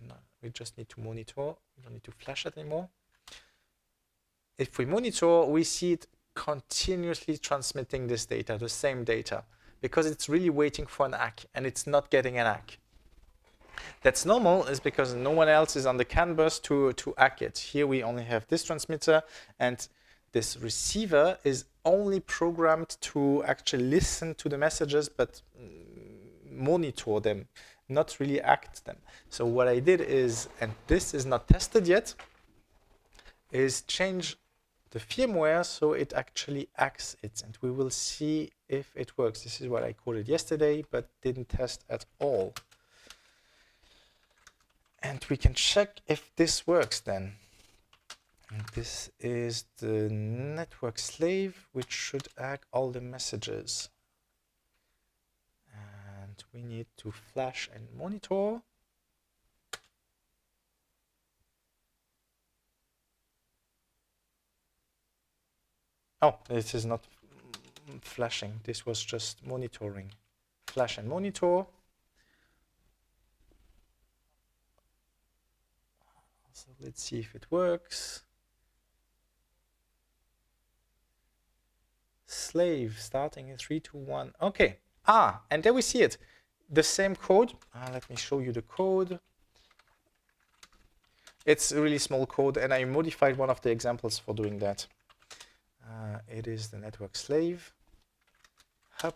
No, we just need to monitor. We don't need to flash it anymore. If we monitor, we see it continuously transmitting this data, the same data, because it's really waiting for an ACK and it's not getting an ACK. That's normal, is because no one else is on the CAN bus to ACK it. Here we only have this transmitter, and this receiver is only programmed to actually listen to the messages, but monitor them, not really ACK them. So what I did is, and this is not tested yet, is change the firmware so it actually ACKs it, and we will see if it works. This is what I coded yesterday, but didn't test at all. And we can check if this works then. And this is the network slave, which should ACK all the messages. And we need to flash and monitor. Oh, this is not flashing. This was just monitoring. Flash and monitor. So let's see if it works. Slave starting in 3, 2, 1. Okay. And there we see it. The same code. Let me show you the code. It's a really small code, and I modified one of the examples for doing that. It is the network slave. Hub.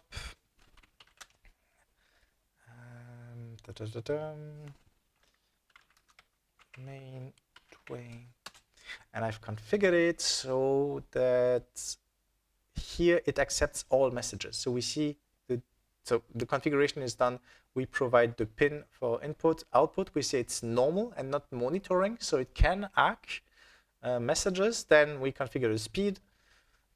main Twain, and I've configured it so that here it accepts all messages. So we see so the configuration is done. We provide the pin for input, output. We say it's normal and not monitoring, so it can ACK messages. Then we configure the speed.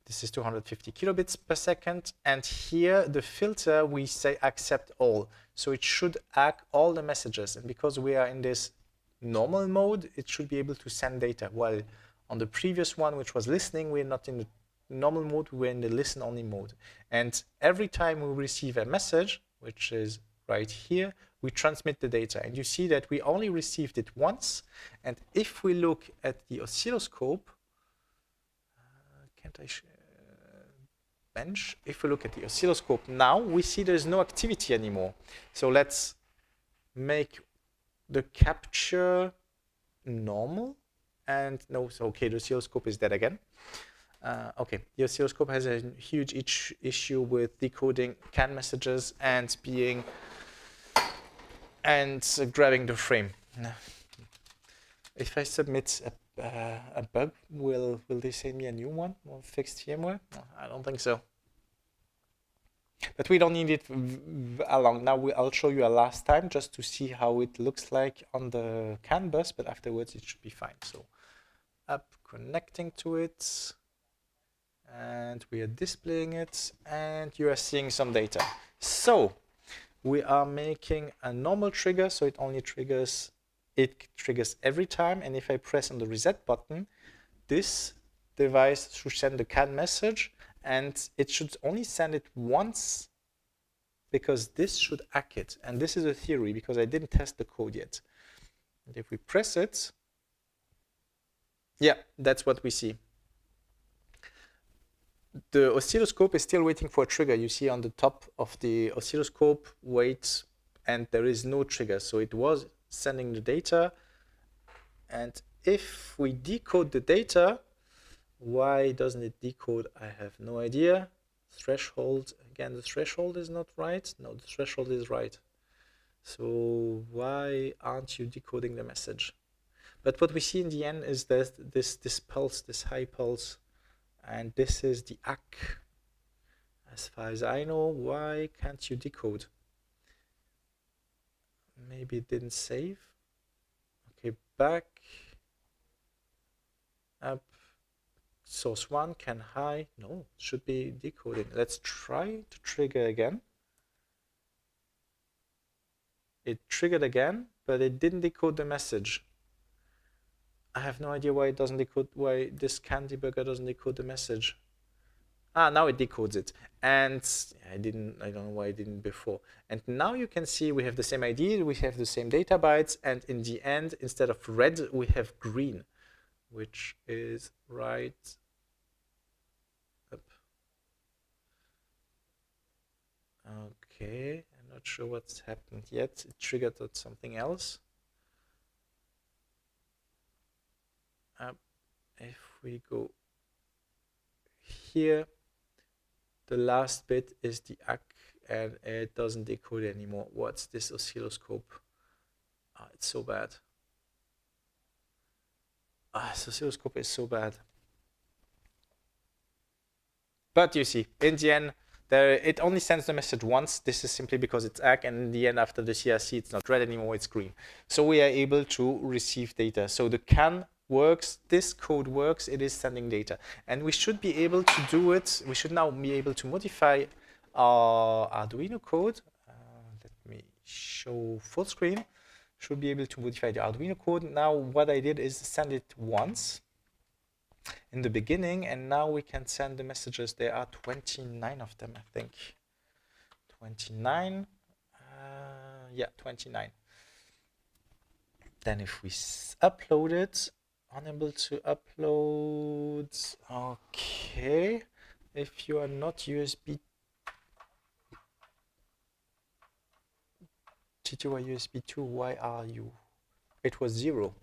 This is 250 kilobits per second. And here the filter, we say accept all. So it should ACK all the messages. And because we are in this normal mode, it should be able to send data. While on the previous one, which was listening, we're not in the normal mode, we're in the listen only mode. And every time we receive a message, which is right here, we transmit the data. And you see that we only received it once. And if we look at the oscilloscope, can't I bench? If we look at the oscilloscope now, we see there's no activity anymore. So let's make the capture normal. And no, so okay, the oscilloscope is dead again. Okay, the oscilloscope has a huge issue with decoding CAN messages and grabbing the frame. If I submit a bug, will they send me a new one or fixed firmware? No, I don't think so. But we don't need it along. Now I'll show you a last time just to see how it looks like on the CAN bus, but afterwards it should be fine. So up, connecting to it. And we are displaying it, and you are seeing some data. So we are making a normal trigger, so it only triggers, every time. And if I press on the reset button, this device should send the CAN message, and it should only send it once because this should ACK it. And this is a theory because I didn't test the code yet. And if we press it, yeah, that's what we see. The oscilloscope is still waiting for a trigger. You see on the top of the oscilloscope, wait, and there is no trigger. So it was sending the data. And if we decode the data, why doesn't it decode? I have no idea. Threshold, again, the threshold is not right. No, the threshold is right. So why aren't you decoding the message? But what we see in the end is that this pulse, this high pulse, and this is the ACK. As far as I know, why can't you decode? Maybe it didn't save. Okay, back, up, source 1, can high. No, should be decoding. Let's try to trigger again. It triggered again, but it didn't decode the message. I have no idea why it doesn't decode, why this CAN debugger doesn't decode the message. Ah, now it decodes it. And I don't know why it didn't before. And now you can see we have the same ID, we have the same data bytes, and in the end, instead of red, we have green, which is right up. Okay, I'm not sure what's happened yet. It triggered something else. If we go here, the last bit is the ACK, and it doesn't decode anymore. What's this oscilloscope? It's so bad. This oscilloscope is so bad. But you see, in the end, it only sends the message once. This is simply because it's ACK, and in the end, after the CRC, it's not red anymore, it's green. So we are able to receive data. So the CAN works, this code works, it is sending data. And we should be able to do it. We should now be able to modify our Arduino code. Let me show full screen. Should be able to modify the Arduino code. Now what I did is send it once in the beginning, and now we can send the messages. There are 29 of them, I think. 29. Yeah, 29. Then if we upload it, unable to upload. Okay, if you are not USB T2 or USB 2, why are you? It was 0,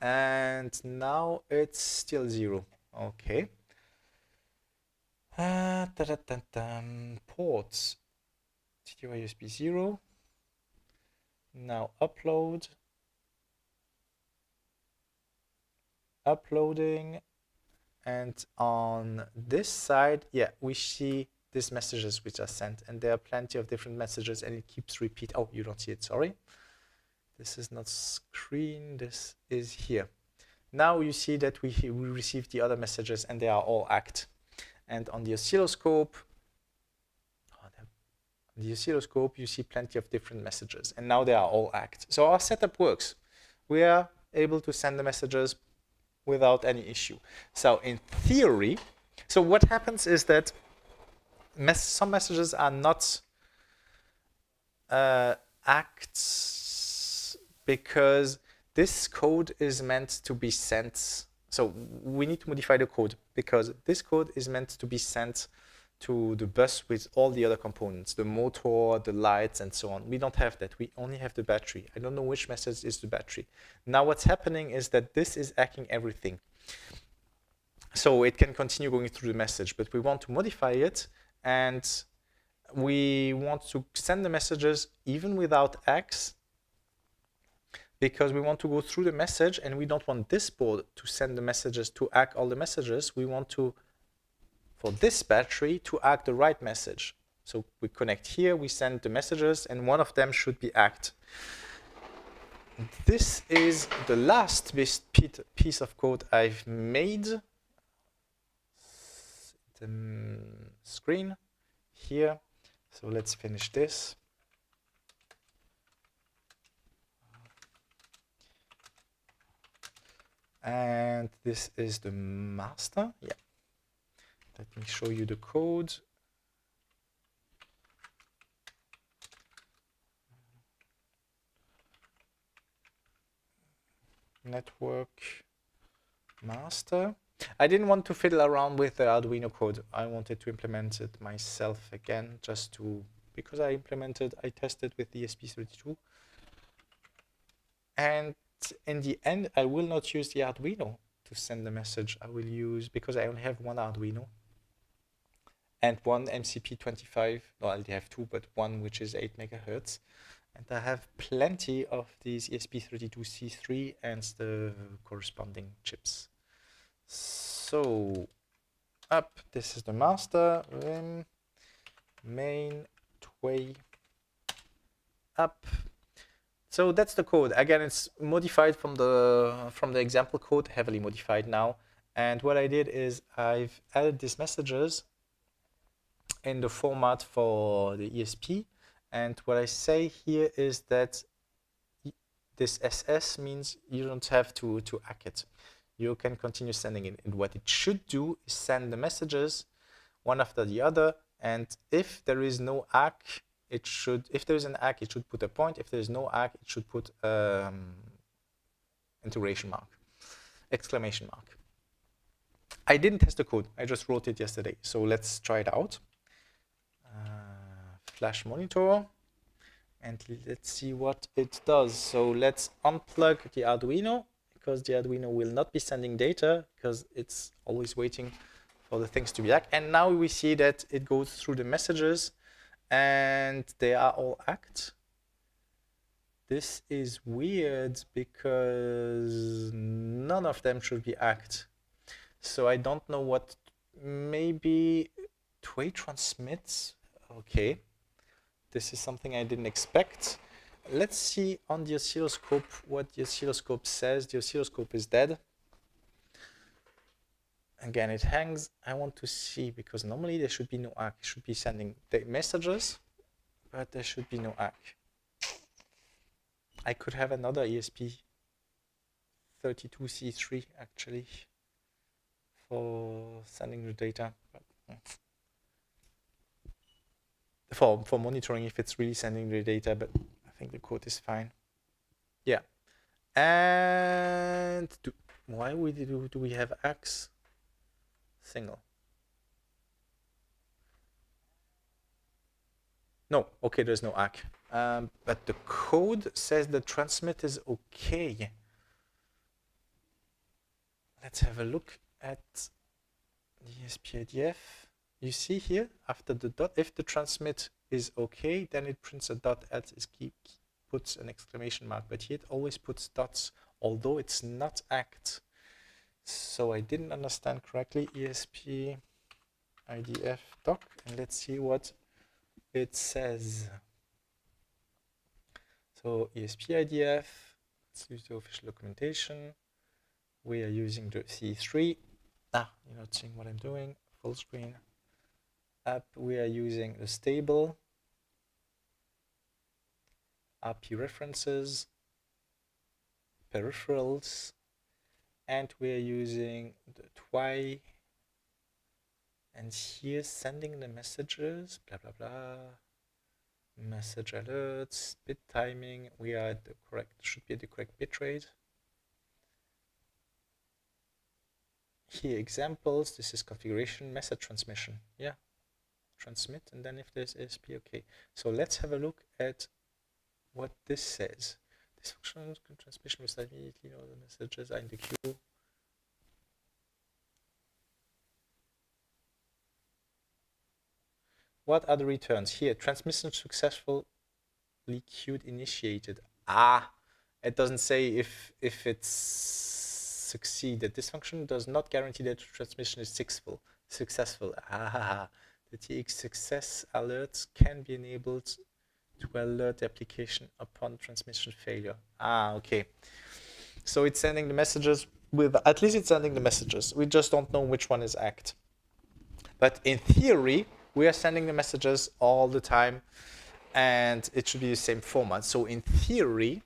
and now it's still 0. Okay. Ports T2 or USB 0. Now upload. uploading, and on this side, yeah, we see these messages which are sent, and there are plenty of different messages, and it keeps repeat. Oh, you don't see it, sorry. This is not screen, this is here. Now you see that we received the other messages, and they are all ACT. And on the oscilloscope, you see plenty of different messages, and now they are all ACT. So our setup works. We are able to send the messages without any issue. So in theory, so what happens is that some messages are not ACTs because this code is meant to be sent. So we need to modify the code because this code is meant to be sent to the bus with all the other components, the motor, the lights, and so on. We don't have that. We only have the battery. I don't know which message is the battery. Now what's happening is that this is hacking everything. So it can continue going through the message, but we want to modify it, and we want to send the messages even without X, because we want to go through the message, and we don't want this board to send the messages to hack all the messages. We want to, for this battery, to hack the right message. So we connect here, we send the messages, and one of them should be hacked. This is the last piece of code I've made. The screen here. So let's finish this. And this is the master. Yeah. Let me show you the code. Network master. I didn't want to fiddle around with the Arduino code. I wanted to implement it myself again, because I tested with the ESP32. And in the end, I will not use the Arduino to send the message. I will use, because I only have one Arduino and one MCP25. No, I have two, but one which is 8 megahertz. And I have plenty of these ESP32C3 and the corresponding chips. So up, this is the master, main, tway, up. So that's the code. Again, it's modified from the example code, heavily modified now. And what I did is I've added these messages in the format for the ESP. And what I say here is that this SS means you don't have to hack it. You can continue sending it. And what it should do is send the messages one after the other. And if there is no hack, if there is an hack, it should put a point. If there is no hack, it should put integration mark, exclamation mark. I didn't test the code. I just wrote it yesterday. So let's try it out. Flash monitor. And let's see what it does. So let's unplug the Arduino, because the Arduino will not be sending data because it's always waiting for the things to be hacked. And now we see that it goes through the messages and they are all hacked. This is weird because none of them should be hacked. So I don't know what, maybe tway transmits. Okay, this is something I didn't expect. Let's see on the oscilloscope what the oscilloscope says. The oscilloscope is dead. Again, it hangs. I want to see, because normally there should be no hack. It should be sending the messages, but there should be no hack. I could have another ESP32C3 actually for sending the data, but for monitoring if it's really sending the data, but I think the code is fine. Yeah. And why do we have X? Single. No, okay, there's no ACK. But the code says the transmit is okay. Let's have a look at the ESP-IDF. You see here, after the dot, if the transmit is okay, then it prints a dot, else it puts an exclamation mark. But here it always puts dots, although it's not ACT. So I didn't understand correctly. ESP IDF doc, and let's see what it says. So ESP IDF, let's use the official documentation. We are using the C3. You're not seeing what I'm doing. Full screen. App, we are using the stable. RP references, peripherals, and we are using the TWI. And here sending the messages, blah, blah, blah. Message alerts, bit timing. We are at the correct, should be at the correct bit rate. Here examples, this is configuration, message transmission. Yeah, transmit, and then if there's ASP, okay. So let's have a look at what this says. This function transmission will start immediately, all the messages are in the queue. What are the returns? Here, transmission successfully queued initiated. It doesn't say if it's succeeded. This function does not guarantee that transmission is successful. The TX success alerts can be enabled to alert the application upon transmission failure. Okay. So it's sending the messages with, at least it's sending the messages. We just don't know which one is ACT. But in theory, we are sending the messages all the time, and it should be the same format. So in theory,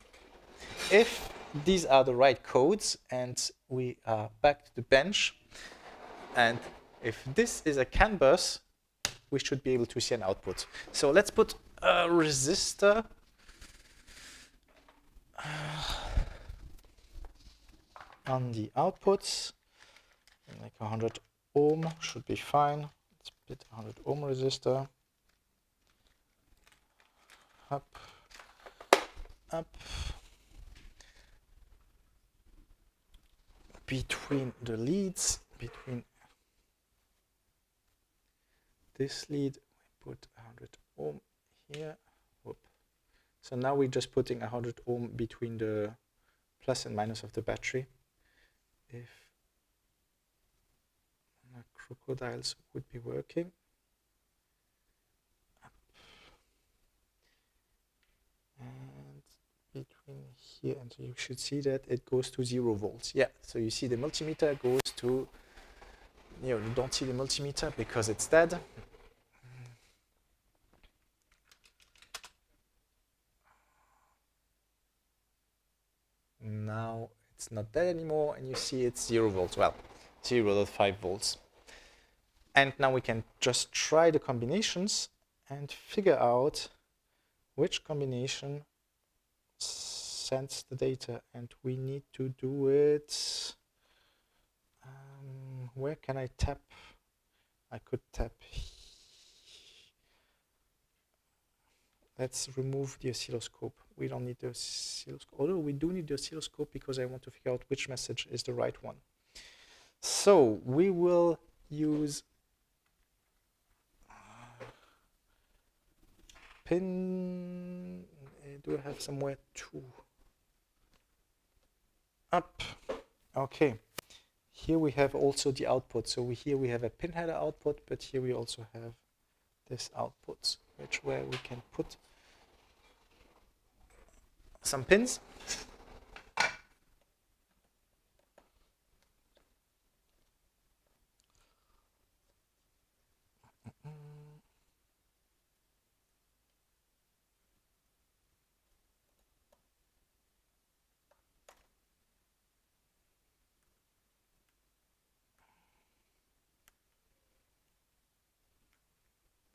if these are the right codes, and we are back to the bench, and if this is a CAN bus, we should be able to see an output. So let's put a resistor on the outputs, like 100 ohm should be fine. Let's put 100 ohm resistor. Up. Between the leads, between this lead, we put 100 ohm here. Whoop. So now we're just putting 100 ohm between the plus and minus of the battery. If the crocodiles would be working. And between here and you should see that it goes to 0 volts. Yeah, so you see the multimeter goes to, you don't see the multimeter because it's dead. Now it's not dead anymore, and you see it's 0 volts. Well, 0.5 volts. And now we can just try the combinations and figure out which combination sends the data, and we need to do it. Where can I tap? I could tap. Let's remove the oscilloscope. We don't need the oscilloscope, although we do need the oscilloscope because I want to figure out which message is the right one. So we will use pin. Do I have somewhere to up? Okay. Here we have also the output. So here we have a pin header output, but here we also have this output, where we can put some pins.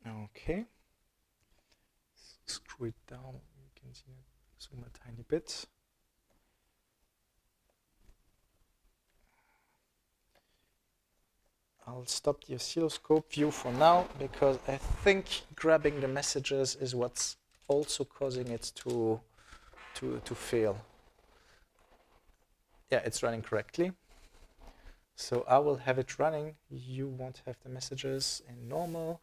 Okay. Screw it down. You can see it. Zoom a tiny bit. I'll stop the oscilloscope view for now because I think grabbing the messages is what's also causing it to fail. Yeah, it's running correctly. So I will have it running. You won't have the messages in normal.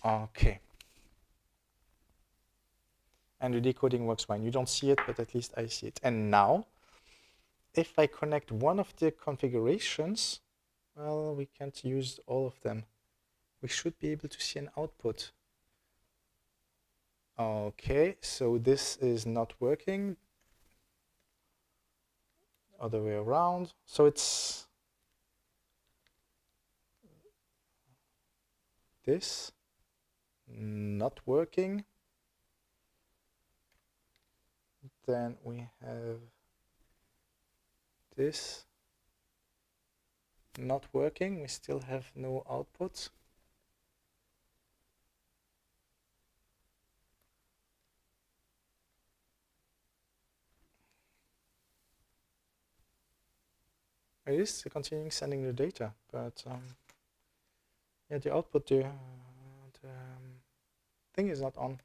Okay. And the decoding works fine. You don't see it, but at least I see it. And now, if I connect one of the configurations, well, we can't use all of them. We should be able to see an output. Okay, so this is not working. Other way around. So it's this not working. Then we have this not working. We still have no output. It is continuing sending the data, but yeah, the output, the thing is not on.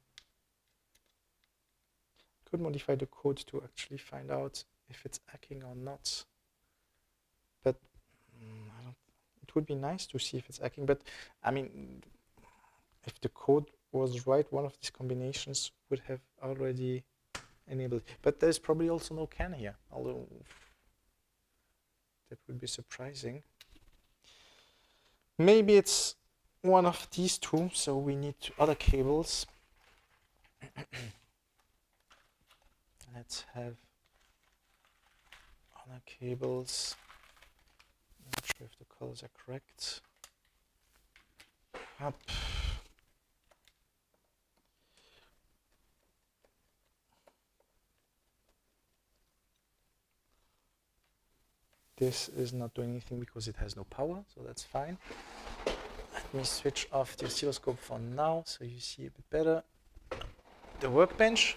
Could modify the code to actually find out if it's hacking or not. But it would be nice to see if it's hacking. But I mean, if the code was right, one of these combinations would have already enabled. But there's probably also no CAN here, although that would be surprising. Maybe it's one of these two, so we need other cables. Let's have other cables. Not sure if the colors are correct. Up. This is not doing anything because it has no power, so that's fine. Let me switch off the oscilloscope for now so you see a bit better. The workbench.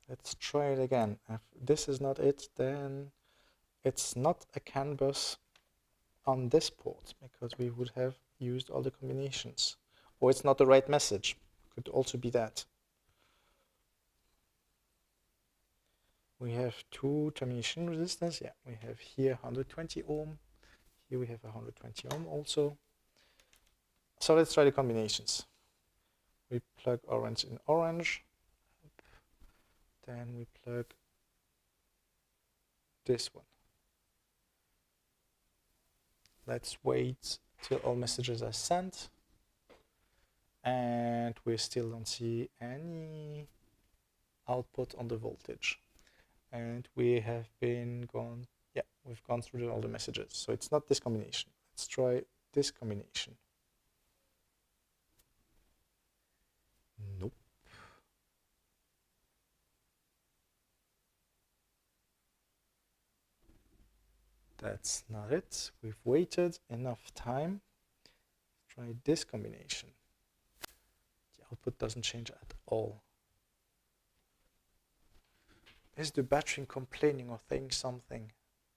Let's try it again. If this is not it, then it's not a CAN bus on this port because we would have used all the combinations. Or it's not the right message. Could also be that. We have two termination resistance. Yeah, we have here 120 ohm. Here we have 120 ohm also. So let's try the combinations. We plug orange in orange. Then we plug this one. Let's wait till all messages are sent. And we still don't see any output on the voltage. And we have been gone, yeah, we've gone through all the messages. So it's not this combination. Let's try this combination. Nope. That's not it. We've waited enough time. Try this combination. The output doesn't change at all. Is the battery complaining or saying something?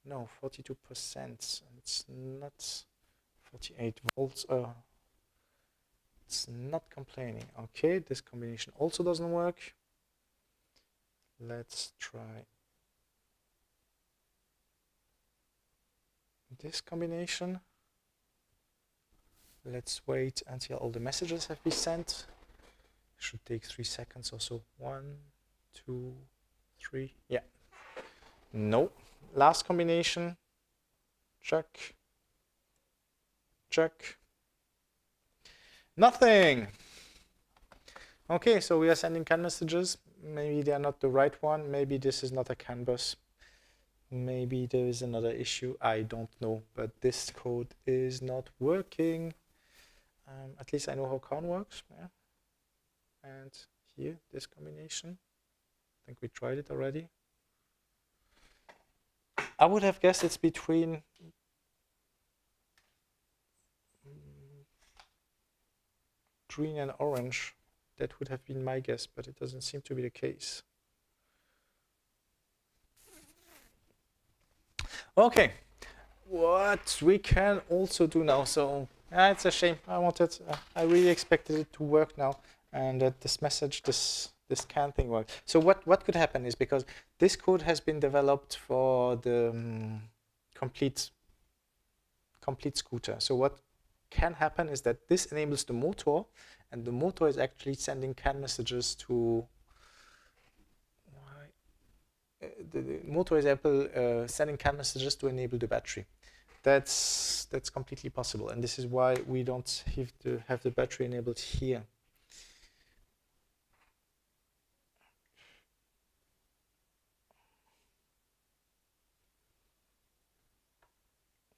No, 42%. It's not 48 volts. It's not complaining. Okay, this combination also doesn't work. Let's try this combination. Let's wait until all the messages have been sent. Should take 3 seconds or so. 1, 2, 3. Yeah. No. Last combination. Check. Check. Nothing. Okay, so we are sending CAN messages. Maybe they are not the right one. Maybe this is not a CAN bus. Maybe there is another issue. I don't know. But this code is not working. At least I know how CAN works. Yeah. And here, this combination. I think we tried it already. I would have guessed it's between green and orange. That would have been my guess, but it doesn't seem to be the case. Okay, what we can also do now. So it's a shame. I really expected it to work now, and that this message, this CAN thing works. So what could happen is, because this code has been developed for the complete scooter. So what can happen is that this enables the motor, and the motor is actually sending CAN messages to the motor is able sending CAN messages to enable the battery. That's completely possible, and this is why we don't have to have the battery enabled here.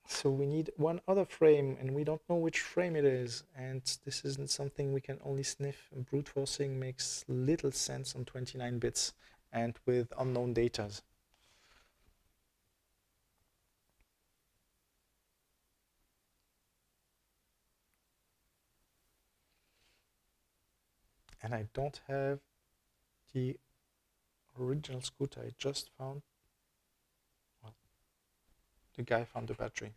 So we need one other frame, and we don't know which frame it is, and this isn't something we can only sniff. Brute forcing makes little sense on 29 bits and with unknown datas. And I don't have the original scooter. I just found, well, the guy found the battery.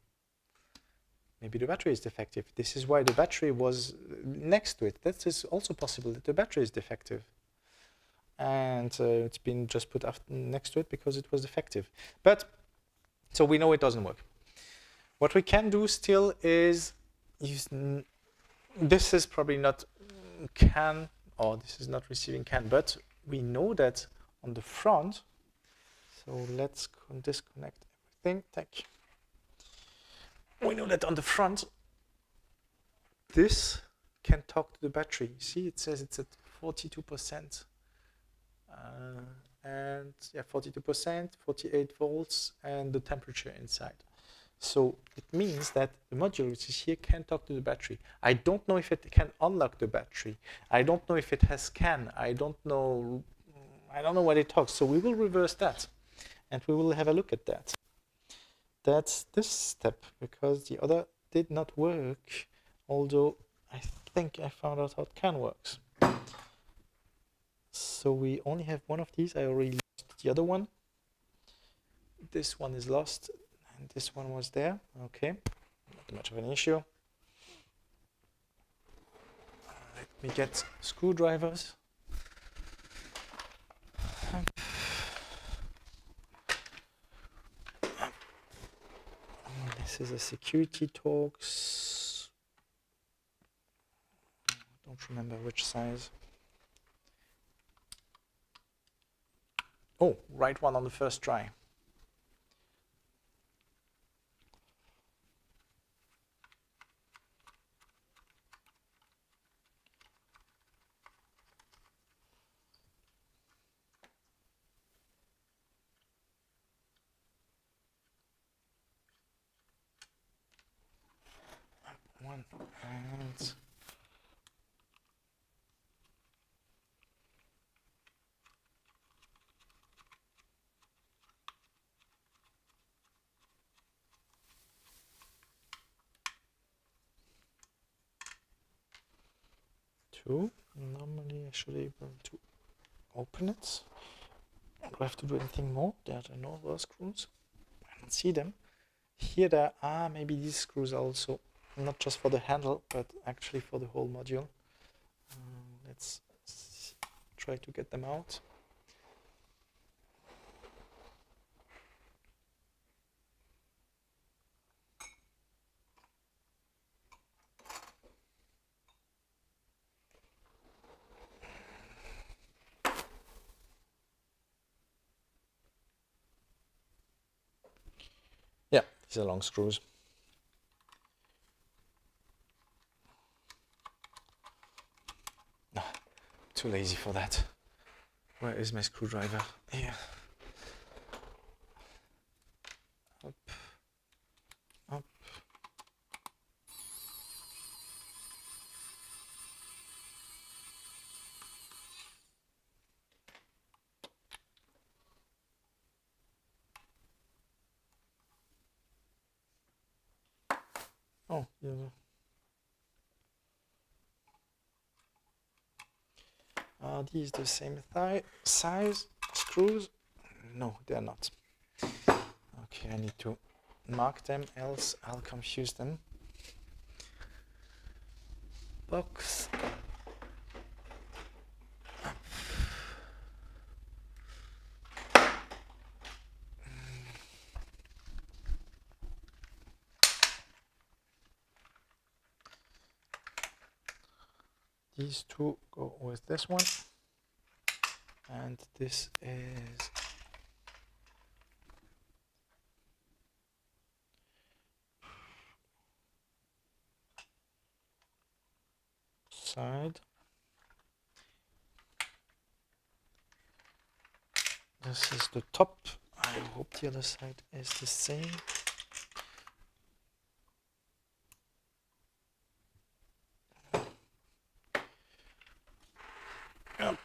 Maybe the battery is defective. This is why the battery was next to it. That is also possible that the battery is defective. And it's been just put next to it because it was defective. But, so we know it doesn't work. What we can do still is use, this is probably not CAN, or this is not receiving CAN, but we know that on the front, so let's disconnect everything. Thank you. We know that on the front, this can talk to the battery. See, it says it's at 42%. And yeah, 42%, 48 volts, and the temperature inside. So it means that the module which is here can talk to the battery. I don't know if it can unlock the battery. I don't know if it has CAN. I don't know what it talks. So we will reverse that, and we will have a look at that. That's this step, because the other did not work, although I think I found out how CAN works. So we only have one of these. I already lost the other one. This one is lost, and this one was there. Okay, not too much of an issue. Let me get screwdrivers. This is a security Torx. I don't remember which size. Oh, right one on the first try. One and two. Normally I should be able to open it. Do I have to do anything more? There are no other screws. I don't see them. Here there are maybe these screws also, not just for the handle, but actually for the whole module. Let's try to get them out. Yeah, these are long screws. Too lazy for that. Where is my screwdriver? Here. Up. Up. Oh, yeah. Are these the same size screws? No, they're not. Okay, I need to mark them, else I'll confuse them. Box. these two go with this one, and this is side. This is the top. I hope the other side is the same. Up.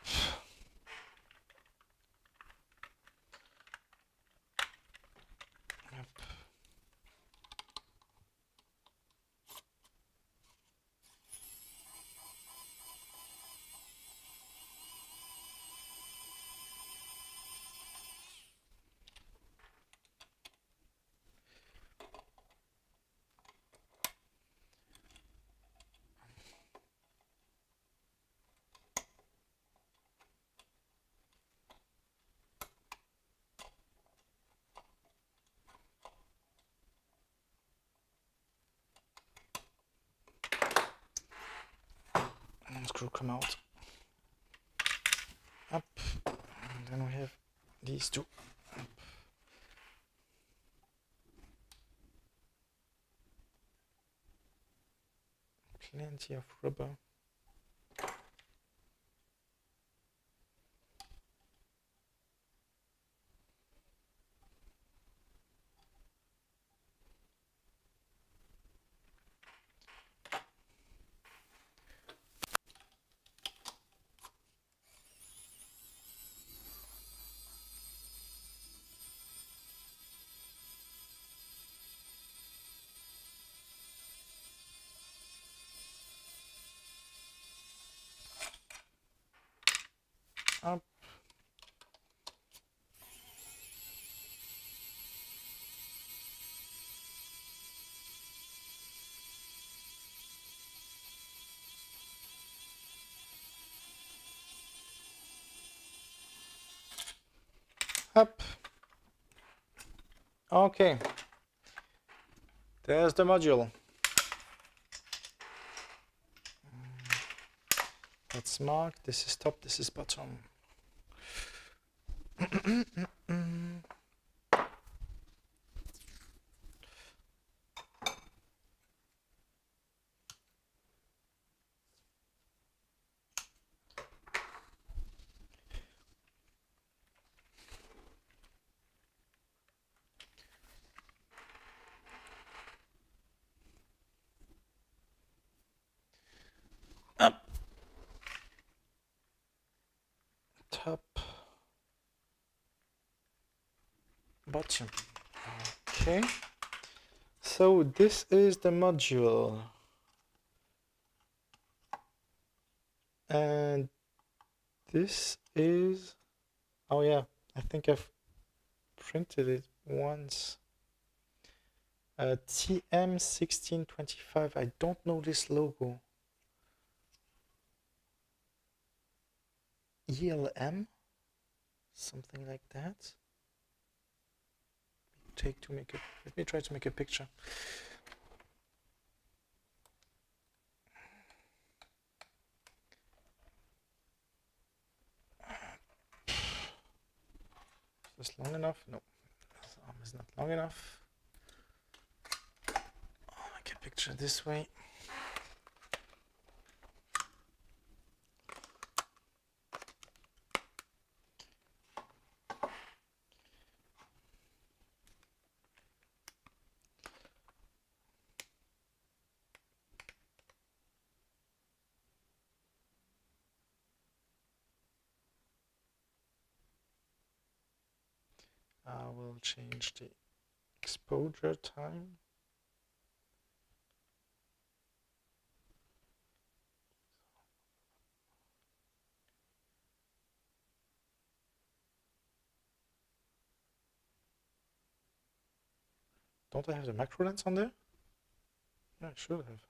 Up. One screw come out. Up. And then we have these two. Up. Plenty of rubber. Up. Up. Okay. There's the module. That's marked. This is top, this is bottom. Up. Top. Bottom. Okay. So this is the module. And this is, oh yeah, I think I've printed it once. TM1625. I don't know this logo. ELM, something like that. Let me try to make a picture. Is this long enough? No, this arm is not long enough. I'll make a picture this way. I will change the exposure time. Don't I have the macro lens on there? Yeah, I should have.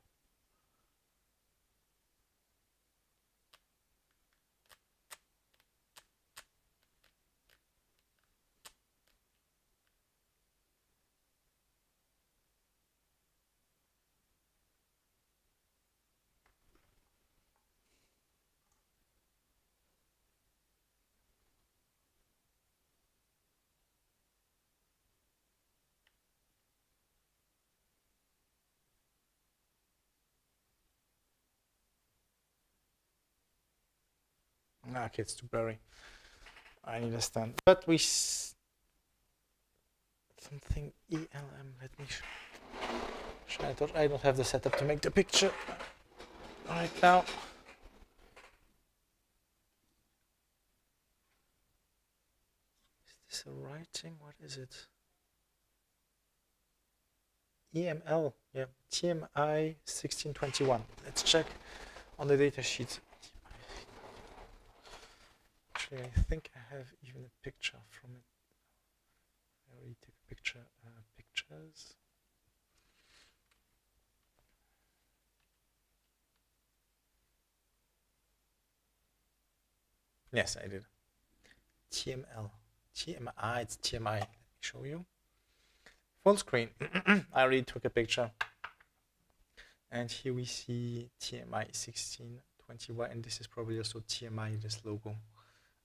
Okay, it's too blurry. I need a stand. But we something ELM. Let me. I don't have the setup to make the picture right now. Is this a writing? What is it? EML. Yeah, TMI 1621. Let's check on the data sheet. Actually, I think I have even a picture from it. I already took a picture. Pictures. Yes, I did. TML. TMI. It's TMI. Let me show you. Full screen. I already took a picture. And here we see TMI 1621, and this is probably also TMI, this logo.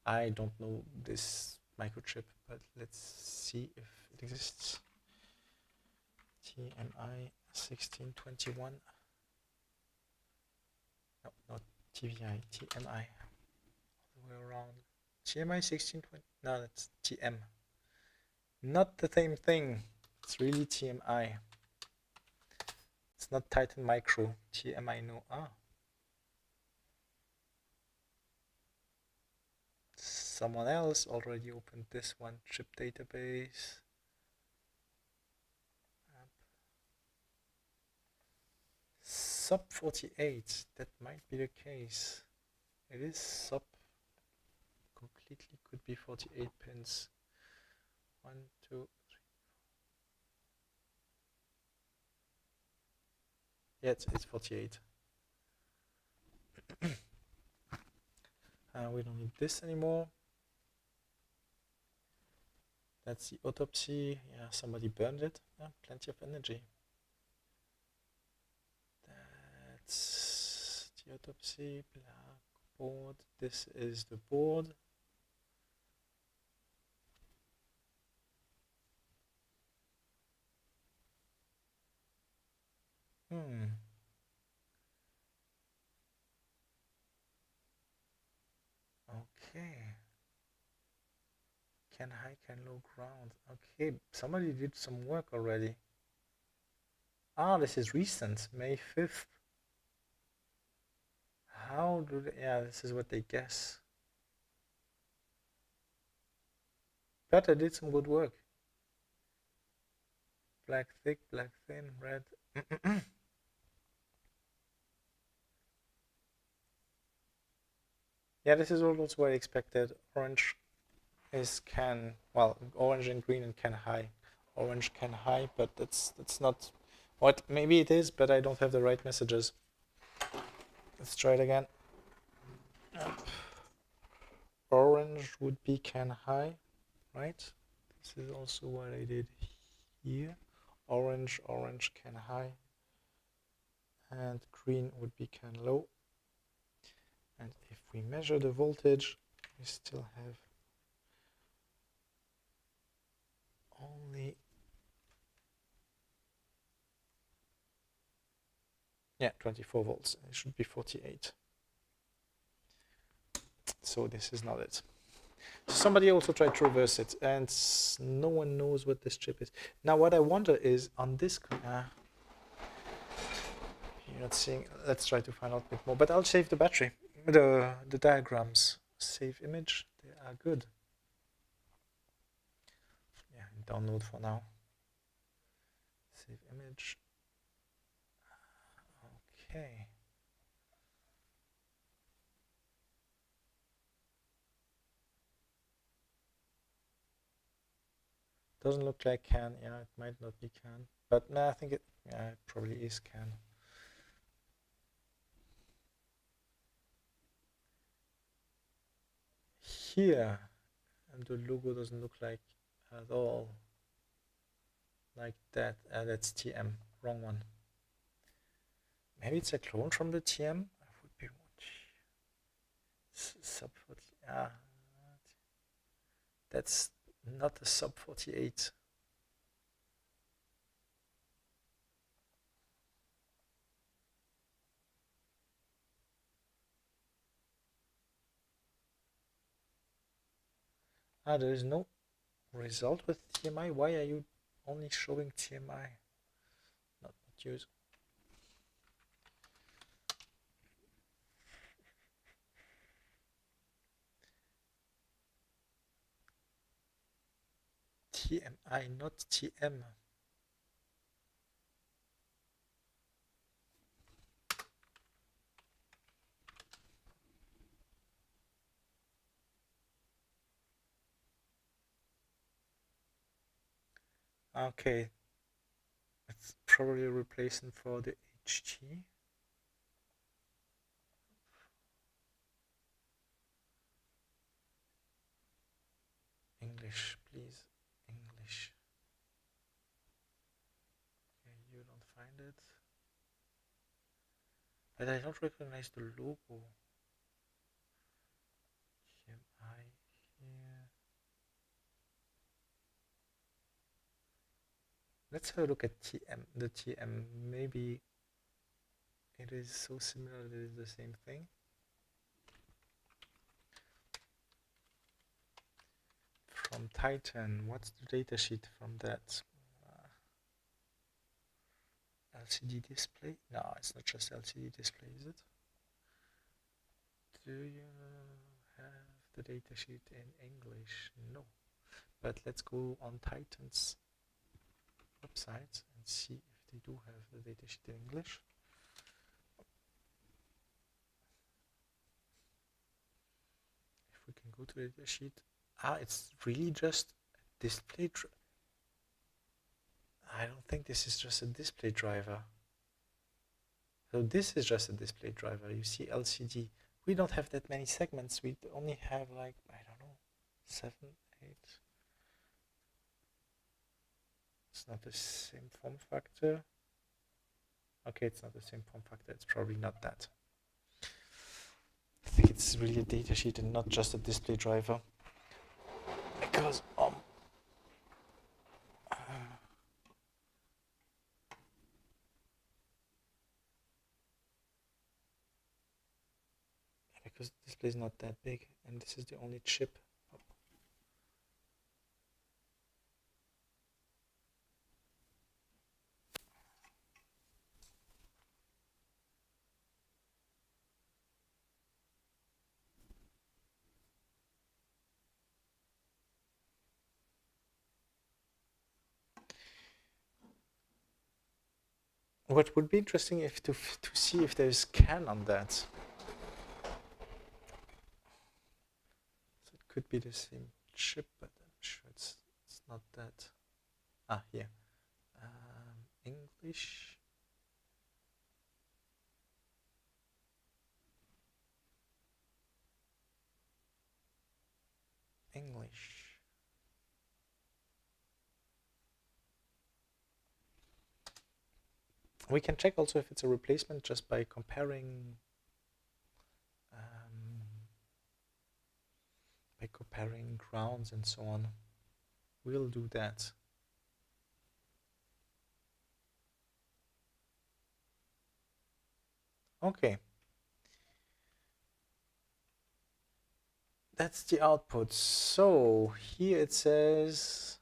I don't know this microchip, but let's see if it exists. TMI 1621. No, not TVI, TMI. All the way around. TMI 1620. No, that's TM. Not the same thing. It's really TMI. It's not Titan Micro. TMI, no. Someone else already opened this one. Chip database. Sub 48. That might be the case. It is sub. Completely could be 48 pins. 1, 2, 3. Yeah, it's 48. We don't need this anymore. That's the autopsy. Yeah, somebody burned it. Plenty of energy. That's the autopsy. Black board. This is the board. Okay. Can high, can low ground. Okay, somebody did some work already. This is recent, May 5th. How do they, yeah, this is what they guess. But I did some good work. Black thick, black thin, red. Yeah, this is also what I expected. Orange is can, well, orange and green and can high. Orange can high, but that's not what, maybe it is, but I don't have the right messages. Let's try it again. Orange would be can high, right? This is also what I did here. Orange can high, and green would be can low. And if we measure the voltage, we still have only, yeah, 24 volts. It should be 48. So this is not it. So somebody also tried to reverse it, and no one knows what this chip is. Now what I wonder is on this, you're not seeing, let's try to find out a bit more, but I'll save the battery, the diagrams. Save image, they are good. Yeah, download for now. Save image. Okay. Doesn't look like can. Yeah, it might not be can, but no, I think it, yeah, it probably is can. Here, and the logo doesn't look like at all like that. That's TM, wrong one. Maybe it's a clone from the TM. I would be sub 40. That's not a sub 48. There is no result with TMI. Why are you only showing TMI? Not use. TMI, not TM. Okay, it's probably a replacement for the HT. English, please. English. Okay, you don't find it. But I don't recognize the logo. TMI here. Let's have a look at TM. The TM, maybe it is so similar that it's the same thing. From Titan, what's the datasheet from that? LCD display? No, it's not just LCD display, is it? Do you have the datasheet in English? No. But let's go on Titan's website and see if they do have the datasheet in English. If we can go to the datasheet. It's really just a display. I don't think this is just a display driver. So this is just a display driver. You see LCD. We don't have that many segments. We only have like, I don't know, 7, 8. It's not the same form factor. Okay, it's not the same form factor. It's probably not that. I think it's really a datasheet and not just a display driver. Because because the display is not that big and this is the only chip. What would be interesting if to see if there's CAN on that. So it could be the same chip, but I'm sure it's not that. Here. English. English. We can check also if it's a replacement just by comparing grounds and so on. We'll do that. Okay. That's the output. So here it says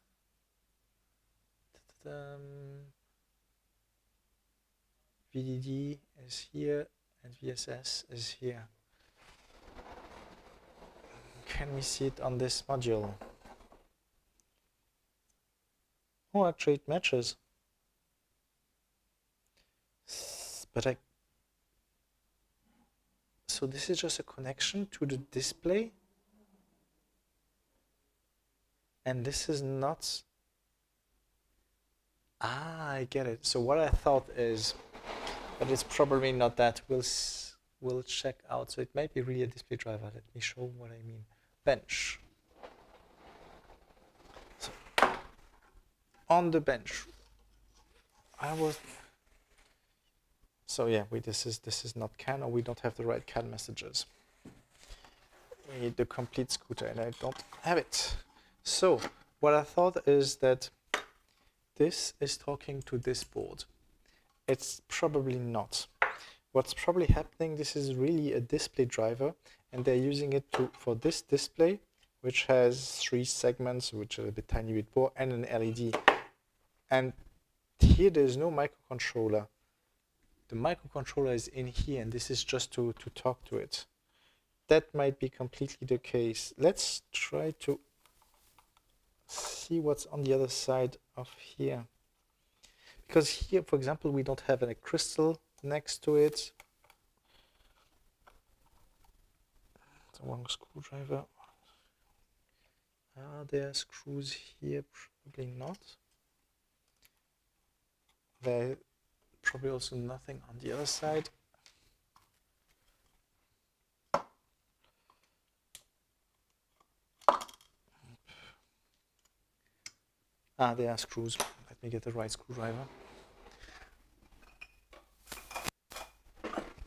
VDD is here and VSS is here. Can we see it on this module? Oh, actually it matches. But so this is just a connection to the display. And this is not. I get it. So what I thought is, but it's probably not that. We'll check out. So it might be really a display driver. Let me show what I mean. Bench. So on the bench, So yeah, this is not CAN, or we don't have the right CAN messages. We need the complete scooter, and I don't have it. So what I thought is that this is talking to this board. It's probably not. What's probably happening, this is really a display driver, and they're using it for this display which has 3 segments, which are a bit tiny bit more, and an LED. And here there's no microcontroller. The microcontroller is in here, and this is just to talk to it. That might be completely the case. Let's try to see what's on the other side of here. Because here, for example, we don't have any crystal next to it. The wrong screwdriver. Are there screws here? Probably not. There probably also nothing on the other side. Ah, there are screws. Let me get the right screwdriver.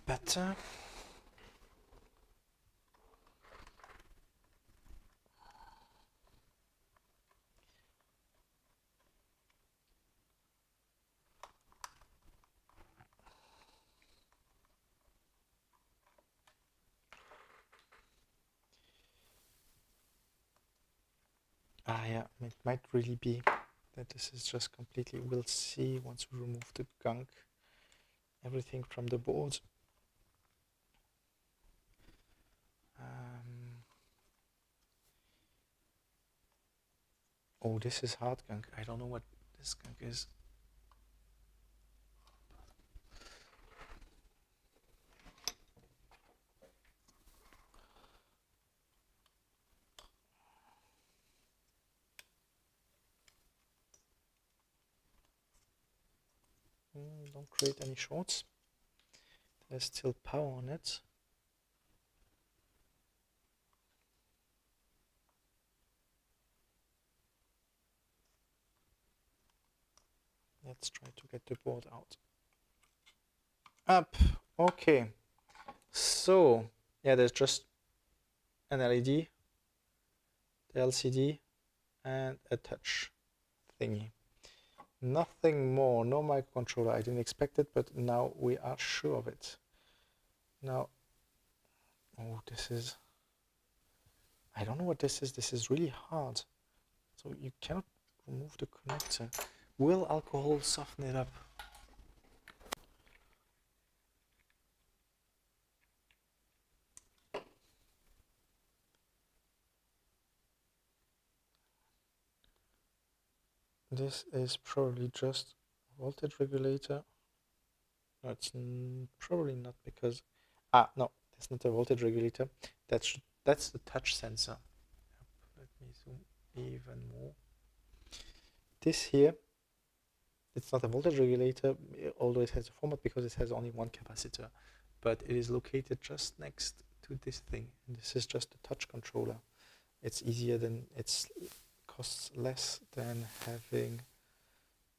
Better. Ah, yeah, it might really be that this is just completely, we'll see once we remove the gunk, everything from the board. Oh, this is hard gunk. I don't know what this gunk is. Don't create any shorts. There's still power on it. Let's try to get the board out. Up. Okay. So, yeah, there's just an LED, the LCD, and a touch thingy. Nothing more, no microcontroller. I didn't expect it, but now we are sure of it. Now, oh, this is, I don't know what this is. This is really hard. So you cannot remove the connector. Will alcohol soften it up? This is probably just voltage regulator. No, it's probably not, because no, that's not a voltage regulator. That's the touch sensor. Let me zoom even more. This here, it's not a voltage regulator, although it has a format because it has only one capacitor, but it is located just next to this thing, and this is just a touch controller. It's easier than, it costs less than having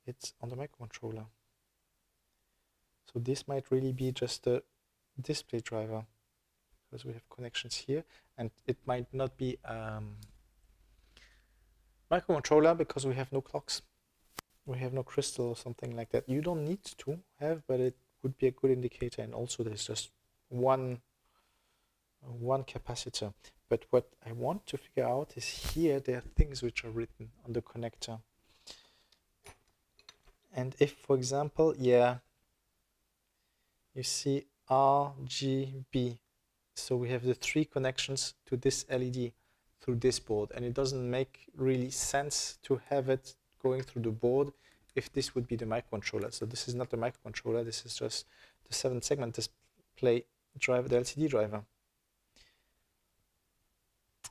it on the microcontroller. So this might really be just a display driver, because we have connections here, and it might not be microcontroller because we have no clocks. We have no crystal or something like that. You don't need to have, but it would be a good indicator. And also there's just one capacitor. But what I want to figure out is here there are things which are written on the connector. And if, for example, yeah, you see RGB. So we have the 3 connections to this LED through this board, and it doesn't make really sense to have it going through the board if this would be the microcontroller. So this is not the microcontroller, this is just the 7-segment display driver, the LCD driver.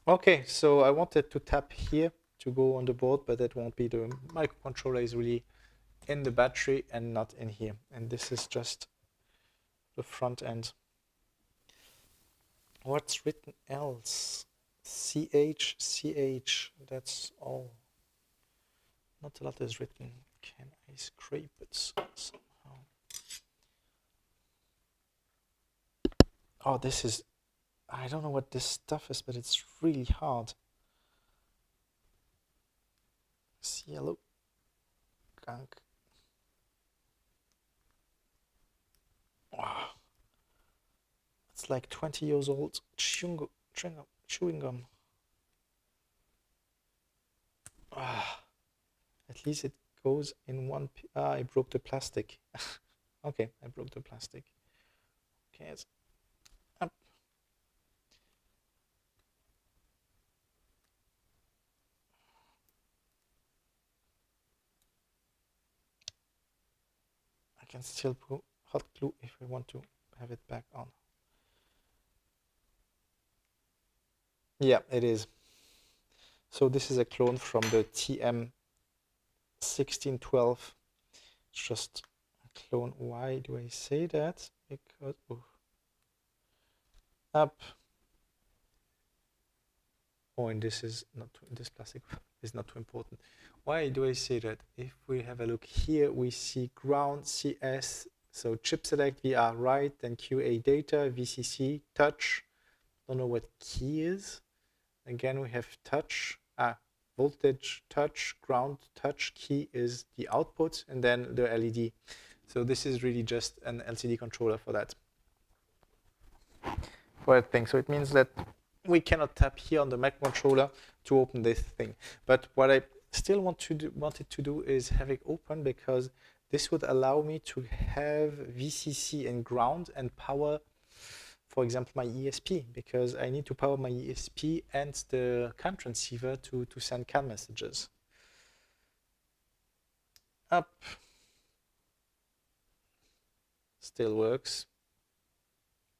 Okay, so I wanted to tap here to go on the board, but that won't be. The microcontroller is really in the battery and not in here. And this is just the front end. What's written else? CH, that's all. Not a lot is written. Can I scrape it somehow? Oh, this is, I don't know what this stuff is, but it's really hard. Cielo gunk. Wow. It's like 20 years old chewing gum. At least it goes in one. I broke the plastic. Okay, I broke the plastic. Okay, it's up. I can still put hot glue if I want to have it back on. Yeah, it is. So this is a clone from the TM1612. It's just a clone. Why do I say that? Because up. Oh, and this is not this plastic is not too important. Why do I say that? If we have a look here, we see ground CS. So chip select VR write, then QA data, VCC touch. Don't know what key is. Again, we have touch, voltage, touch, ground, touch, key is the output, and then the LED. So this is really just an LCD controller for that. For that thing. So it means that we cannot tap here on the Mac controller to open this thing. But what I still wanted to do is have it open, because this would allow me to have VCC and ground and power, for example, my ESP, because I need to power my ESP and the CAN transceiver to send CAN messages. Up. Still works.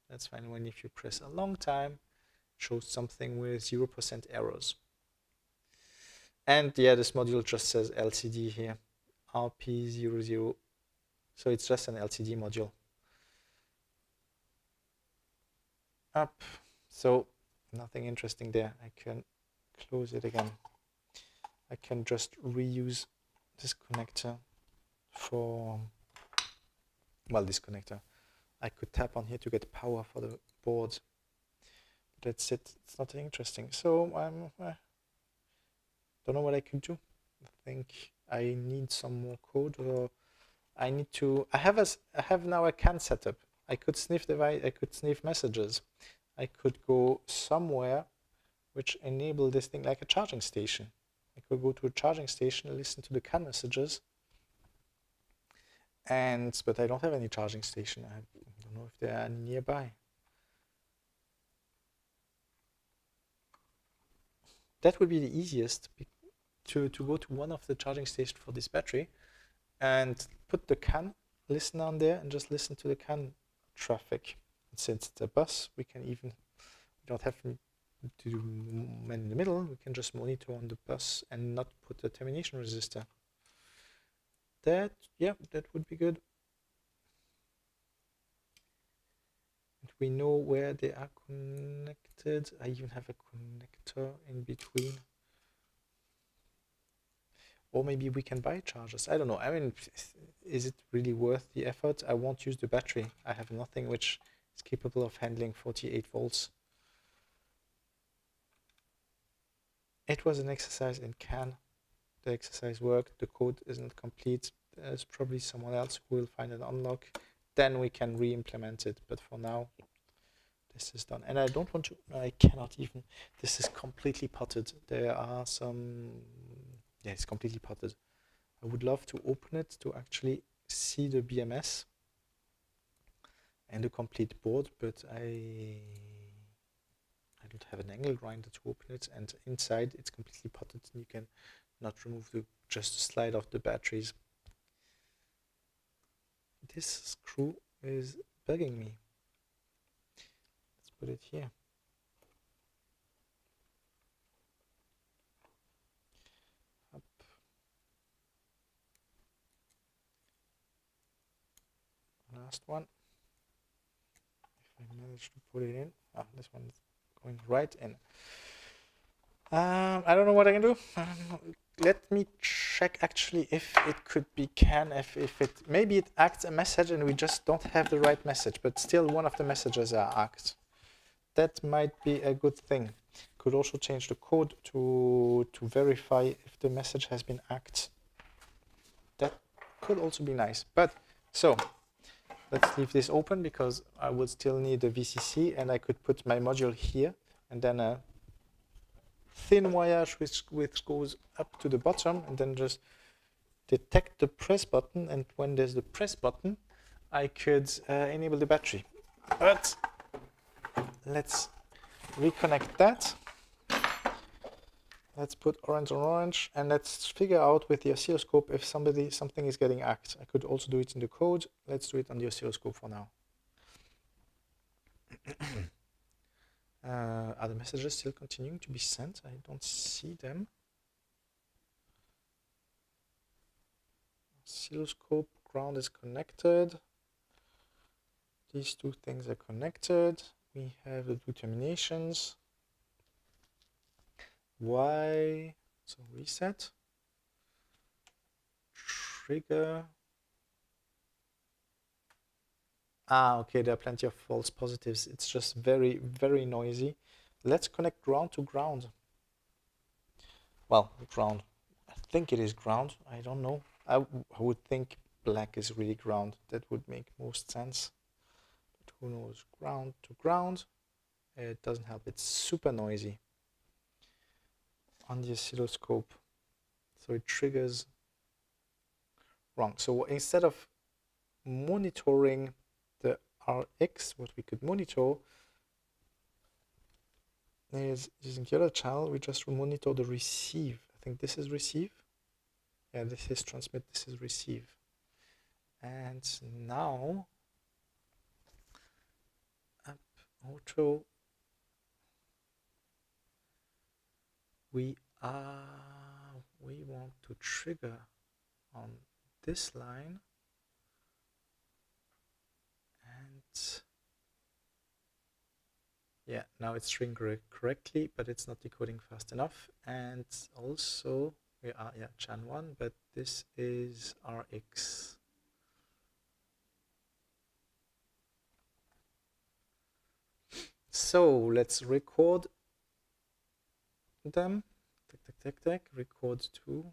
That's fine. When if you press a long time, it shows something with 0% errors. And yeah, this module just says LCD here, RP00. So it's just an LCD module. Up. So nothing interesting there. I can close it again. I can just reuse this connector for, well, this connector. I could tap on here to get power for the board. But that's it. It's not interesting. So don't know what I could do. I think I need some more code, or I need to. I have now a CAN setup. I could sniff device. I could sniff messages. I could go somewhere which enable this thing, like a charging station. I could go to a charging station, listen to the CAN messages. But I don't have any charging station. I don't know if they are nearby. That would be the easiest, to go to one of the charging stations for this battery and put the CAN listener on there and just listen to the CAN traffic. And since it's a bus, we don't have to do man in the middle. We can just monitor on the bus and not put a termination resistor. That would be good. And we know where they are connected. I even have a connector in between. Or maybe we can buy chargers. I don't know. I mean, is it really worth the effort? I won't use the battery. I have nothing which is capable of handling 48 volts. It was an exercise in CAN. The exercise worked. The code isn't complete. There's probably someone else who will find an unlock. Then we can re-implement it. But for now, this is done. And I don't want to, I cannot even, this is completely potted. There are some, yeah, it's completely potted. I would love to open it to actually see the BMS and the complete board, but I don't have an angle grinder to open it, and inside it's completely potted, and you can not remove just slide off the batteries. This screw is bugging me. Let's put it here. Up. Last one. If I manage to put it in. This one is going right in. I don't know what I can do. Let me check actually if it could be CAN, if it, maybe it acts a message and we just don't have the right message, but still one of the messages are act. That might be a good thing. Could also change the code to verify if the message has been act. That could also be nice. But so let's leave this open, because I would still need a VCC, and I could put my module here and then thin wire which goes up to the bottom, and then just detect the press button, and when there's the press button, I could enable the battery. But let's reconnect that. Let's put orange on orange, and let's figure out with the oscilloscope if something is getting hacked. I could also do it in the code. Let's do it on the oscilloscope for now. Are the messages still continuing to be sent? I don't see them. Oscilloscope, ground is connected. These two things are connected. We have the two terminations. Y, so reset, trigger. Okay, there are plenty of false positives. It's just very, very noisy. Let's connect ground to ground. Well, ground. I think it is ground. I don't know. I would think black is really ground. That would make most sense. But who knows? Ground to ground. It doesn't help. It's super noisy on the oscilloscope, so it triggers wrong. So instead of monitoring the RX, what we could monitor is using the other channel, we just monitor the receive. I think this is receive. Yeah, this is transmit, this is receive. And now up auto, we want to trigger on this line, and yeah, now it's triggering correctly, but it's not decoding fast enough. And also we are, yeah, chan 1, but this is RX. So let's record them. Record 2.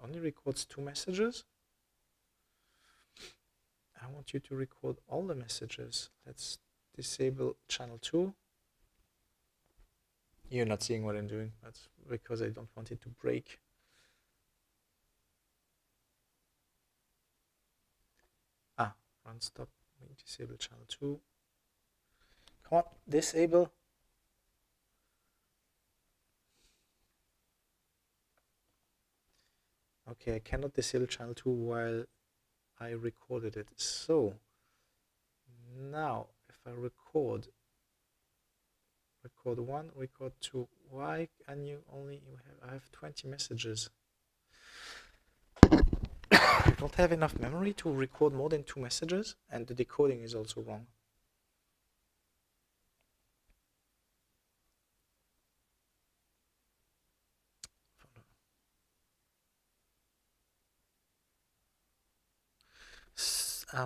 Only records 2 messages. I want you to record all the messages. Let's disable channel 2. You're not seeing what I'm doing. That's because I don't want it to break. Run stop. We disable channel 2. Come on, disable. Okay, I cannot disable channel 2 while I recorded it. So now if I record 1, record 2, why can you only I have 20 messages? I don't have enough memory to record more than 2 messages, and the decoding is also wrong.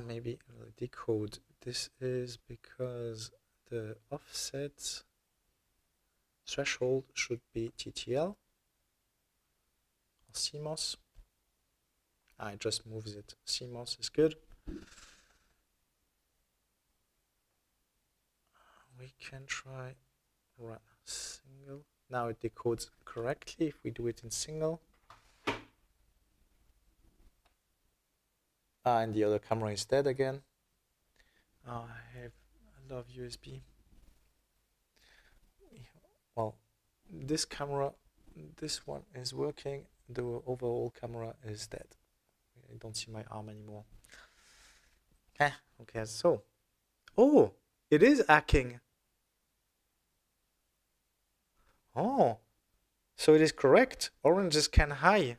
Maybe decode. This is because the offset threshold should be TTL or CMOS. It just moves it. CMOS is good. We can try run single. Now it decodes correctly if we do it in single. And the other camera is dead again. I love USB. Well, this camera, this one is working. The overall camera is dead. I don't see my arm anymore. Okay, so. Oh, it is hacking. Oh, so it is correct. Orange is can high.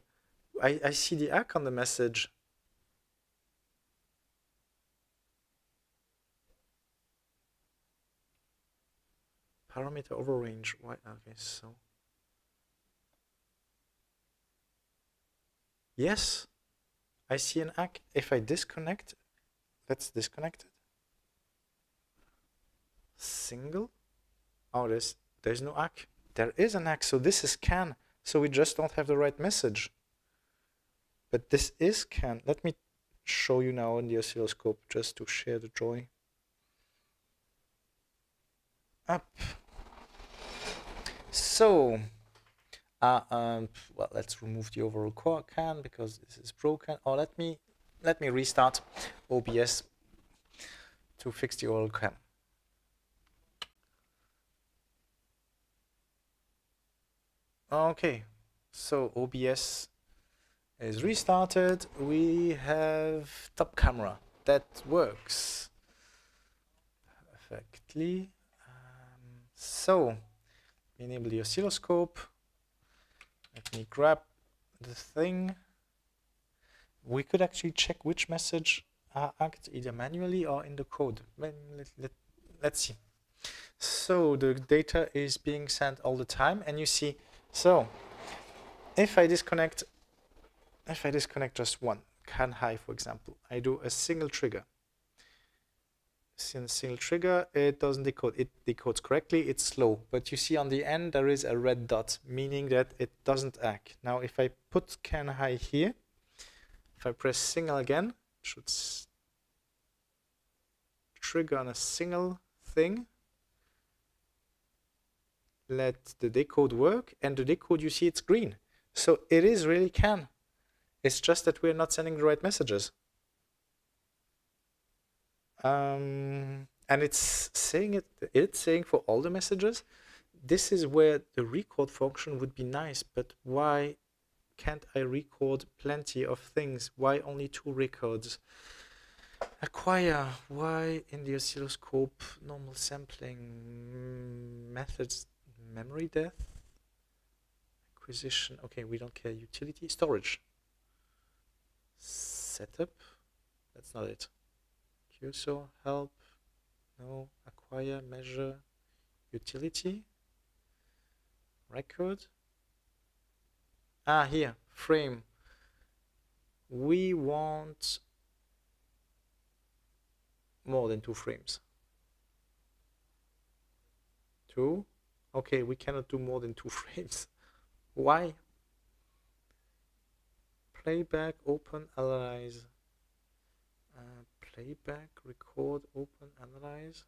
I see the hack on the message. Parameter overrange. Why? Okay, so. Yes, I see an hack. If I disconnect, let's disconnect it. Single. Oh, there's no hack. There is an hack. So this is can. So we just don't have the right message. But this is CAN. Let me show you now on the oscilloscope just to share the joy. Up. So, well, let's remove the overall core CAN because this is broken. Or let me restart OBS to fix the overall CAN. Okay, so OBS is restarted. We have top camera that works perfectly. So enable the oscilloscope. Let me grab the thing. We could actually check which message are acted either manually or in the code. Let's see. So the data is being sent all the time, and you see, so if I disconnect just one, CAN high, for example, I do a single trigger. Since single trigger, it doesn't decode. It decodes correctly, it's slow. But you see on the end, there is a red dot, meaning that it doesn't act. Now, if I put CAN high here, if I press single again, it should trigger on a single thing. Let the decode work, and the decode, you see, it's green. So it is really CAN. It's just that we're not sending the right messages. And it's saying for all the messages. This is where the record function would be nice, but why can't I record plenty of things? Why only 2 records? Acquire, why in the oscilloscope normal sampling methods, memory death, acquisition, okay, we don't care, utility, storage, setup, that's not it. QSO, help, no, acquire, measure, utility, record. Here, frame. We want more than 2 frames. 2? Okay, we cannot do more than 2 frames. Why? Playback, open, analyze. Playback, record, open, analyze.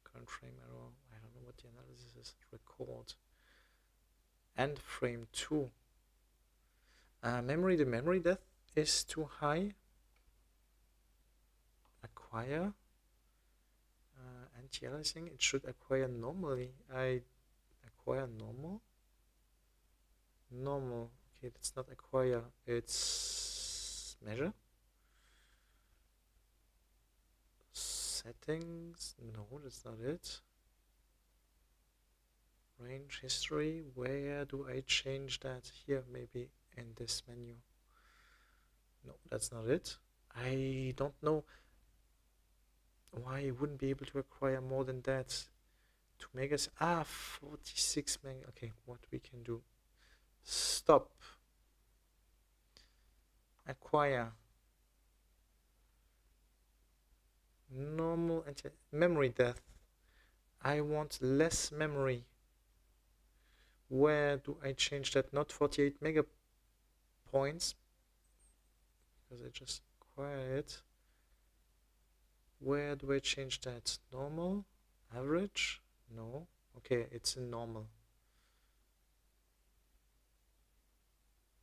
Current frame error. I don't know what the analysis is. Record. And frame 2. Memory, the memory depth is too high. Acquire. Anti-aliasing, it should acquire normally. I acquire normal. Normal. Okay, that's not acquire, it's measure. Settings, no, that's not it. Range history, where do I change that? Here, maybe in this menu. No, that's not it. I don't know why I wouldn't be able to acquire more than that. 2 megas, 46 mega. Okay, what we can do. Stop. Acquire. Normal and memory depth. I want less memory. Where do I change that? Not 48 mega points, because I just acquire it. Where do I change that? Normal? Average? No. Okay, it's in normal.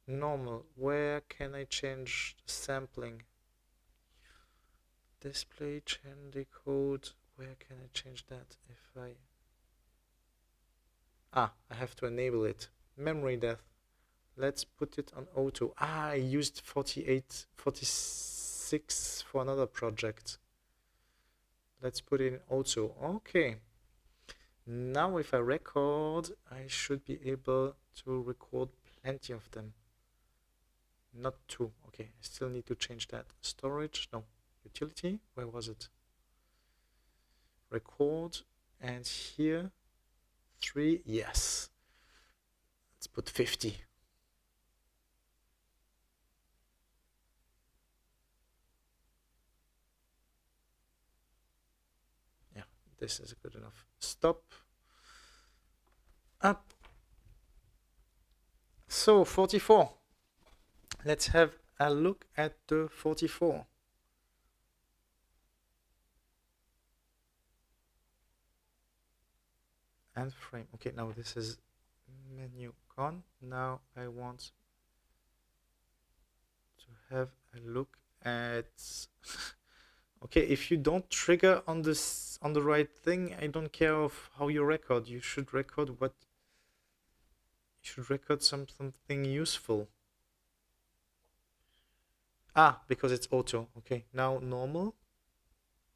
Normal. Where can I change the sampling? Display, channel decode. Where can I change that? If I have to enable it. Memory depth. Let's put it on auto. I used 46 for another project. Let's put it in auto. Okay. Now if I record, I should be able to record plenty of them. Not 2. Okay, I still need to change that. Storage, no. Utility, where was it? Record, and here 3, yes. Let's put 50. Yeah, this is good enough. Stop. Up. So 44. Let's have a look at the 44. And frame. Okay, now this is menu gone. Now I want to have a look at okay, if you don't trigger on this on the right thing, I don't care of how you record. You should record something useful. Ah, because it's auto. Okay, now normal.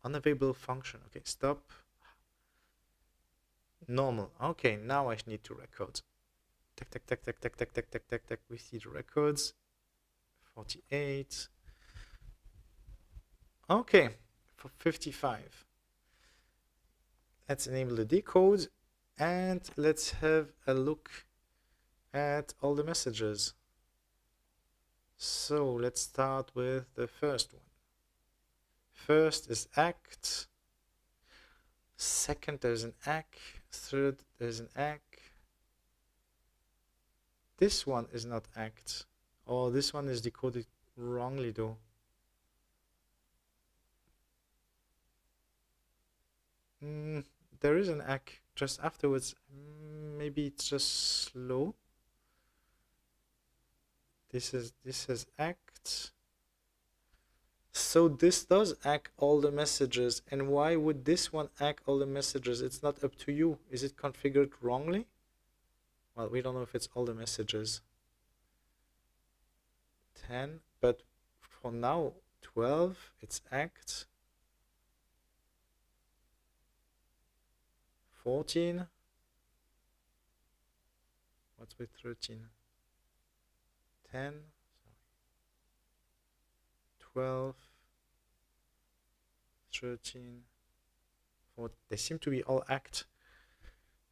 Unavailable function. Okay, stop. Normal. Okay, now I need to record. Tac, tac, tac, tac, tac, tac, tac, tac, tac, tac. We see the records. 48. Okay, for 55. Let's enable the decode and let's have a look at all the messages. So let's start with the first one. First is act. Second, there's an act. Third, there's an act. This one is not act. Oh, this one is decoded wrongly though. There is an act just afterwards. Maybe it's just slow. This is act. So this does act all the messages. And why would this one act all the messages? It's not up to you. Is it configured wrongly? Well, we don't know if it's all the messages. 10, but for now, 12, it's act. 14. What's with 13? 10. 12, 13, 14. They seem to be all act.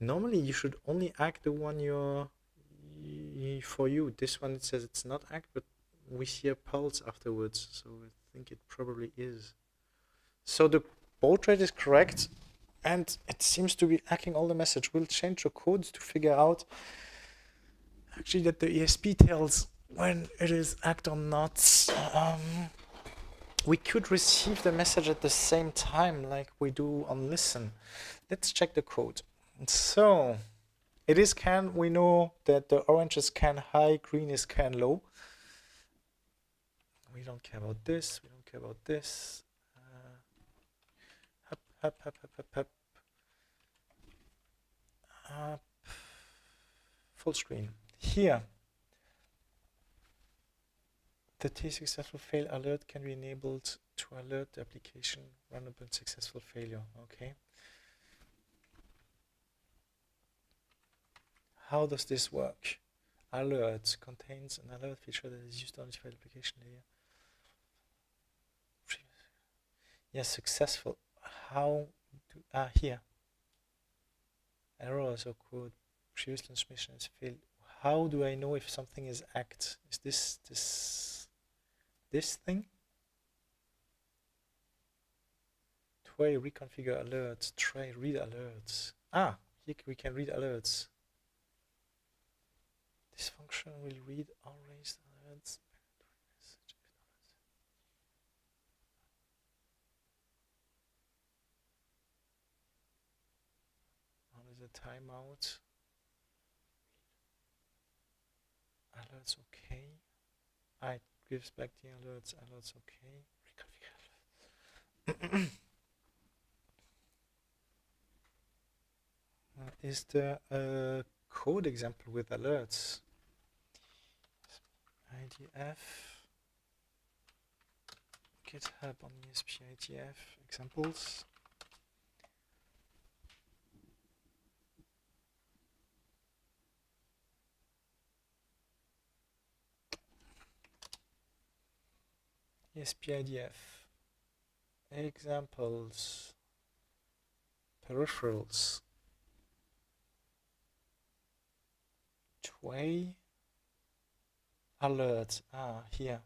Normally, you should only act the one for you. This one, it says it's not act, but we see a pulse afterwards, so I think it probably is. So the baud rate is correct, and it seems to be acting all the message. We'll change the codes to figure out actually that the ESP tells when it is act or not. We could receive the message at the same time like we do on listen. Let's check the code. So it is can. We know that the orange is can high, green is can low. We don't care about this. We don't care about this. Up, up, up, up, up, up. Up. Full screen. Here, the T successful fail alert can be enabled to alert the application runnable successful failure. Okay. How does this work? Alert contains an alert feature that is used to notify the application layer. Yes, successful. How do here? Errors occurred. Previous transmission has failed. How do I know if something is act? Is this thing? Try reconfigure alerts. Try read alerts. Ah, here we can read alerts. This function will read all raised alerts. Now there's a timeout. Alerts okay. It gives back the alerts. Alerts okay. Reconfigure. Is there a code example with alerts? IDF. GitHub on ESP IDF examples. ESP IDF examples. Peripherals. Tway alert. Here.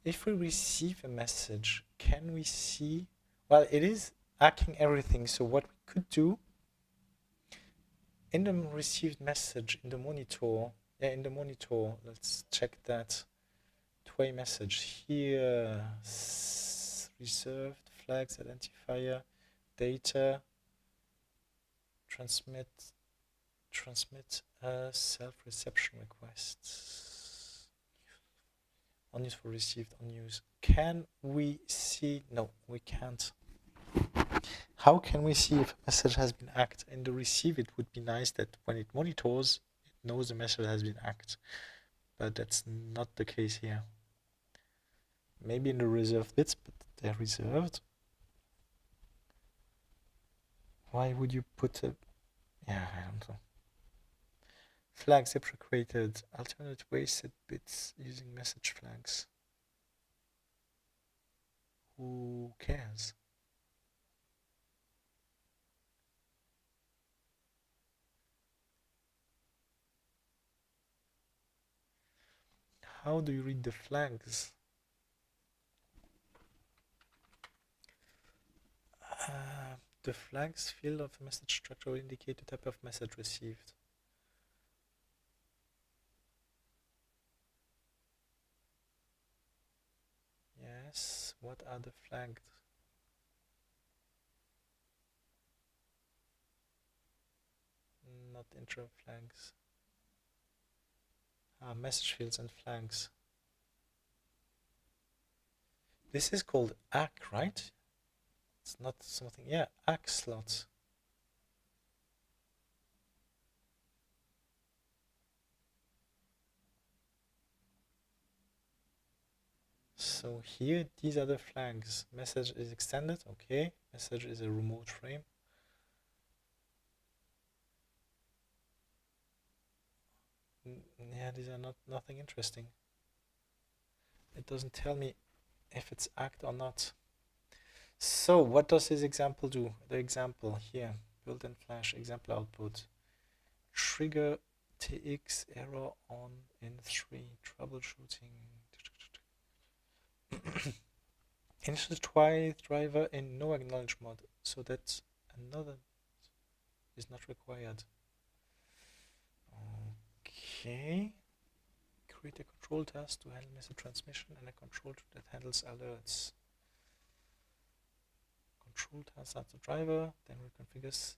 if we receive a message, can we see? Well, it is hacking everything. So what we could do in the received message in the monitor, let's check that. Two-way message here, reserved flags, identifier, data, transmit self-reception requests. Unused for received, unused. Can we see? No, we can't. How can we see if a message has been hacked? In the receive, it would be nice that when it monitors, it knows the message has been hacked. But that's not the case here. Maybe in the reserved bits, but they're reserved. Why would you put a... Yeah, I don't know. Flags deprecated. Alternate ways set bits using message flags. Who cares? How do you read the flags? The flags field of a message structure will indicate the type of message received. Yes, what are the flags? Not intro flags. Message fields and flags. This is called ACK, right? It's not something, yeah, ACK slots. So here, these are the flags. Message is extended, okay. Message is a remote frame. Yeah, these are nothing interesting. It doesn't tell me if it's ACK or not. So what does this example do? The example here, built-in flash example output. Trigger TX error on in 3, troubleshooting. Initial driver in no acknowledge mode, so that another is not required. Okay. Create a control task to handle message transmission and a control that handles alerts. Control task at the driver, then reconfigures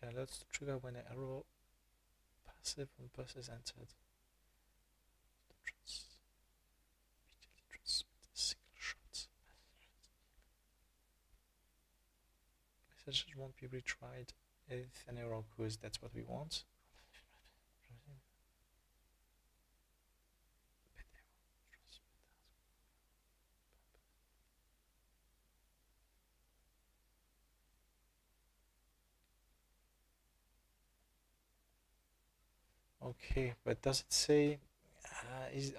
the alerts to trigger when an error passive on bus is entered. Messages won't be retried if an error occurs. That's what we want. Okay, but does it say,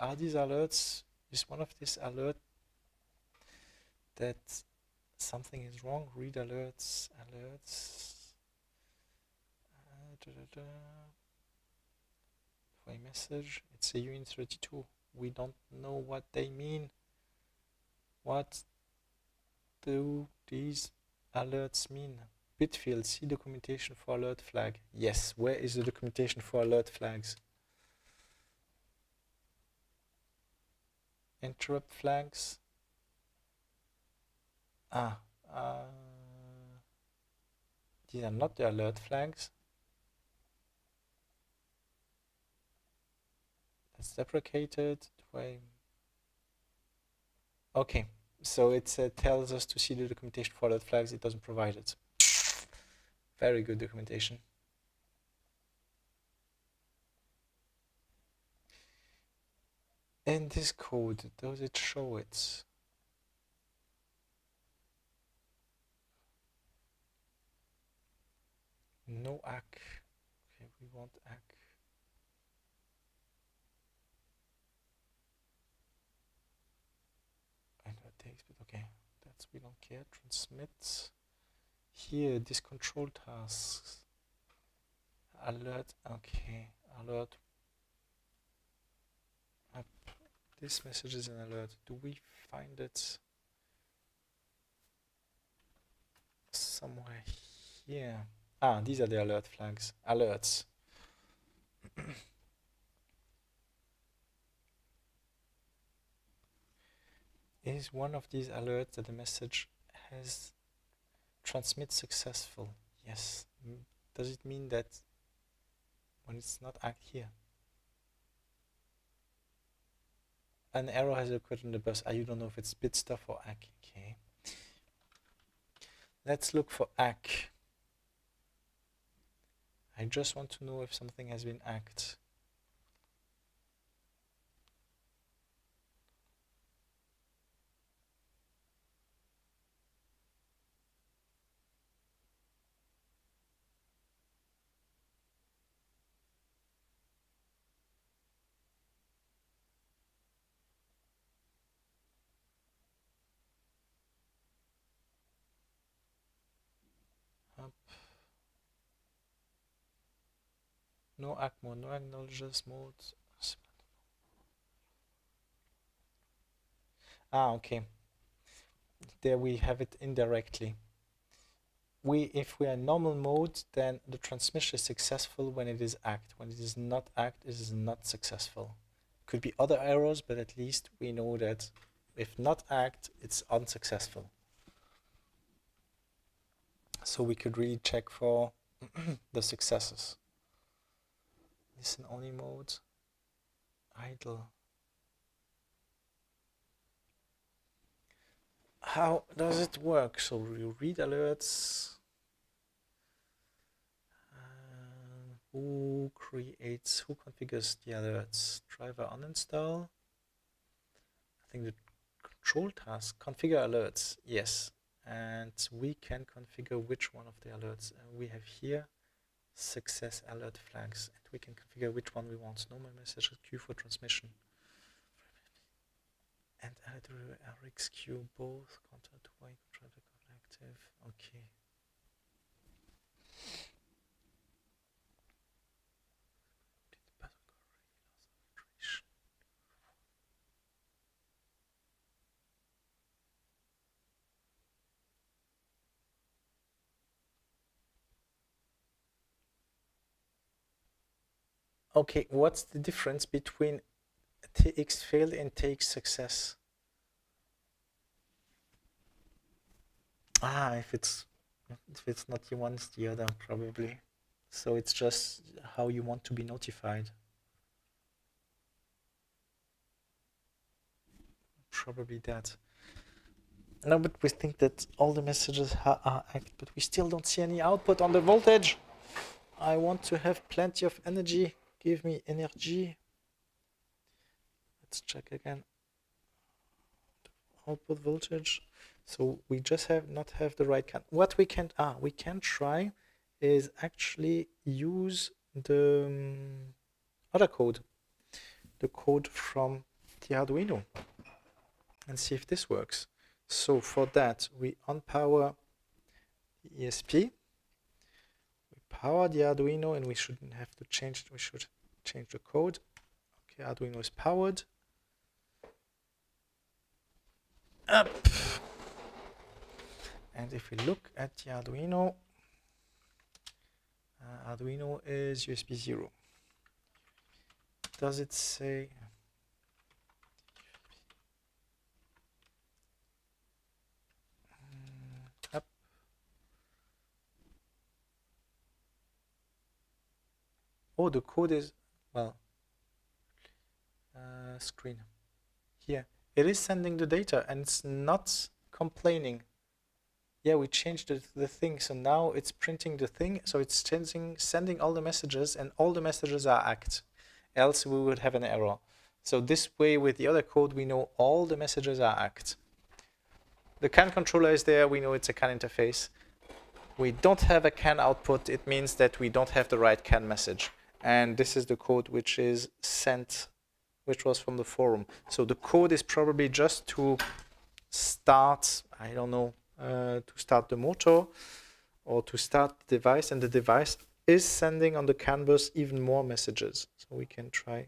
are these alerts, is one of these alert that something is wrong? Read alerts. For a message, it's a UN32. We don't know what they mean. What do these alerts mean? Bitfield, see documentation for alert flag. Yes, where is the documentation for alert flags? Interrupt flags. These are not the alert flags. That's deprecated. Okay, so it tells us to see the documentation for alert flags. It doesn't provide it. Very good documentation. In this code, does it show it? No ACK. Okay, we want ACK. I know it takes, but okay, that's, we don't care. Transmit. Here, this control tasks. Alert, okay, alert. This message is an alert. Do we find it somewhere here? Ah, these are the alert flags. Alerts. Is one of these alerts that the message has transmit successful? Yes. Does it mean that when it's not act here? An error has occurred in the bus. You don't know if it's bit stuff or ACK. Okay. Let's look for ACK. I just want to know if something has been ACKed. Up. No ACK mode, no acknowledges mode. Ah, okay. There we have it indirectly. If we are in normal mode, then the transmission is successful when it is ACKed. When it is not ACKed, it is not successful. Could be other errors, but at least we know that if not ACKed, it's unsuccessful. So we could really check for the successes. Listen only mode, idle. How does it work? So you read alerts. Who configures the alerts? Driver uninstall. I think the control task, configure alerts, yes. And we can configure which one of the alerts. We have here success alert flags, and we can configure which one we want. Normal message queue for transmission. And RX queue both contact way controller active. Okay. Okay, what's the difference between TX failed and TX success? Ah, if it's not you one, it's the other, probably. So it's just how you want to be notified. Probably that. No, but we think that all the messages are active, but we still don't see any output on the voltage. I want to have plenty of energy. Give me energy. Let's check again. Output voltage. So we just not have the right can. What we can try is actually use the other code, the code from the Arduino, and see if this works. So for that, we unpower the ESP. Power the Arduino, and we shouldn't have to change it. We should change the code. Okay, Arduino is powered. Up. And if we look at the Arduino, Arduino is USB 0. Does it say up? Oh, the code is, well, screen. Here. It is sending the data and it's not complaining. Yeah, we changed the thing, so now it's printing the thing, so it's sending all the messages, and all the messages are ACKed. Else we would have an error. So this way, with the other code, we know all the messages are ACKed. The CAN controller is there, we know it's a CAN interface. We don't have a CAN output, it means that we don't have the right CAN message. And this is the code which is sent, which was from the forum. So the code is probably just to start, I don't know, to start the motor or to start the device, and the device is sending on the CAN bus even more messages. So we can try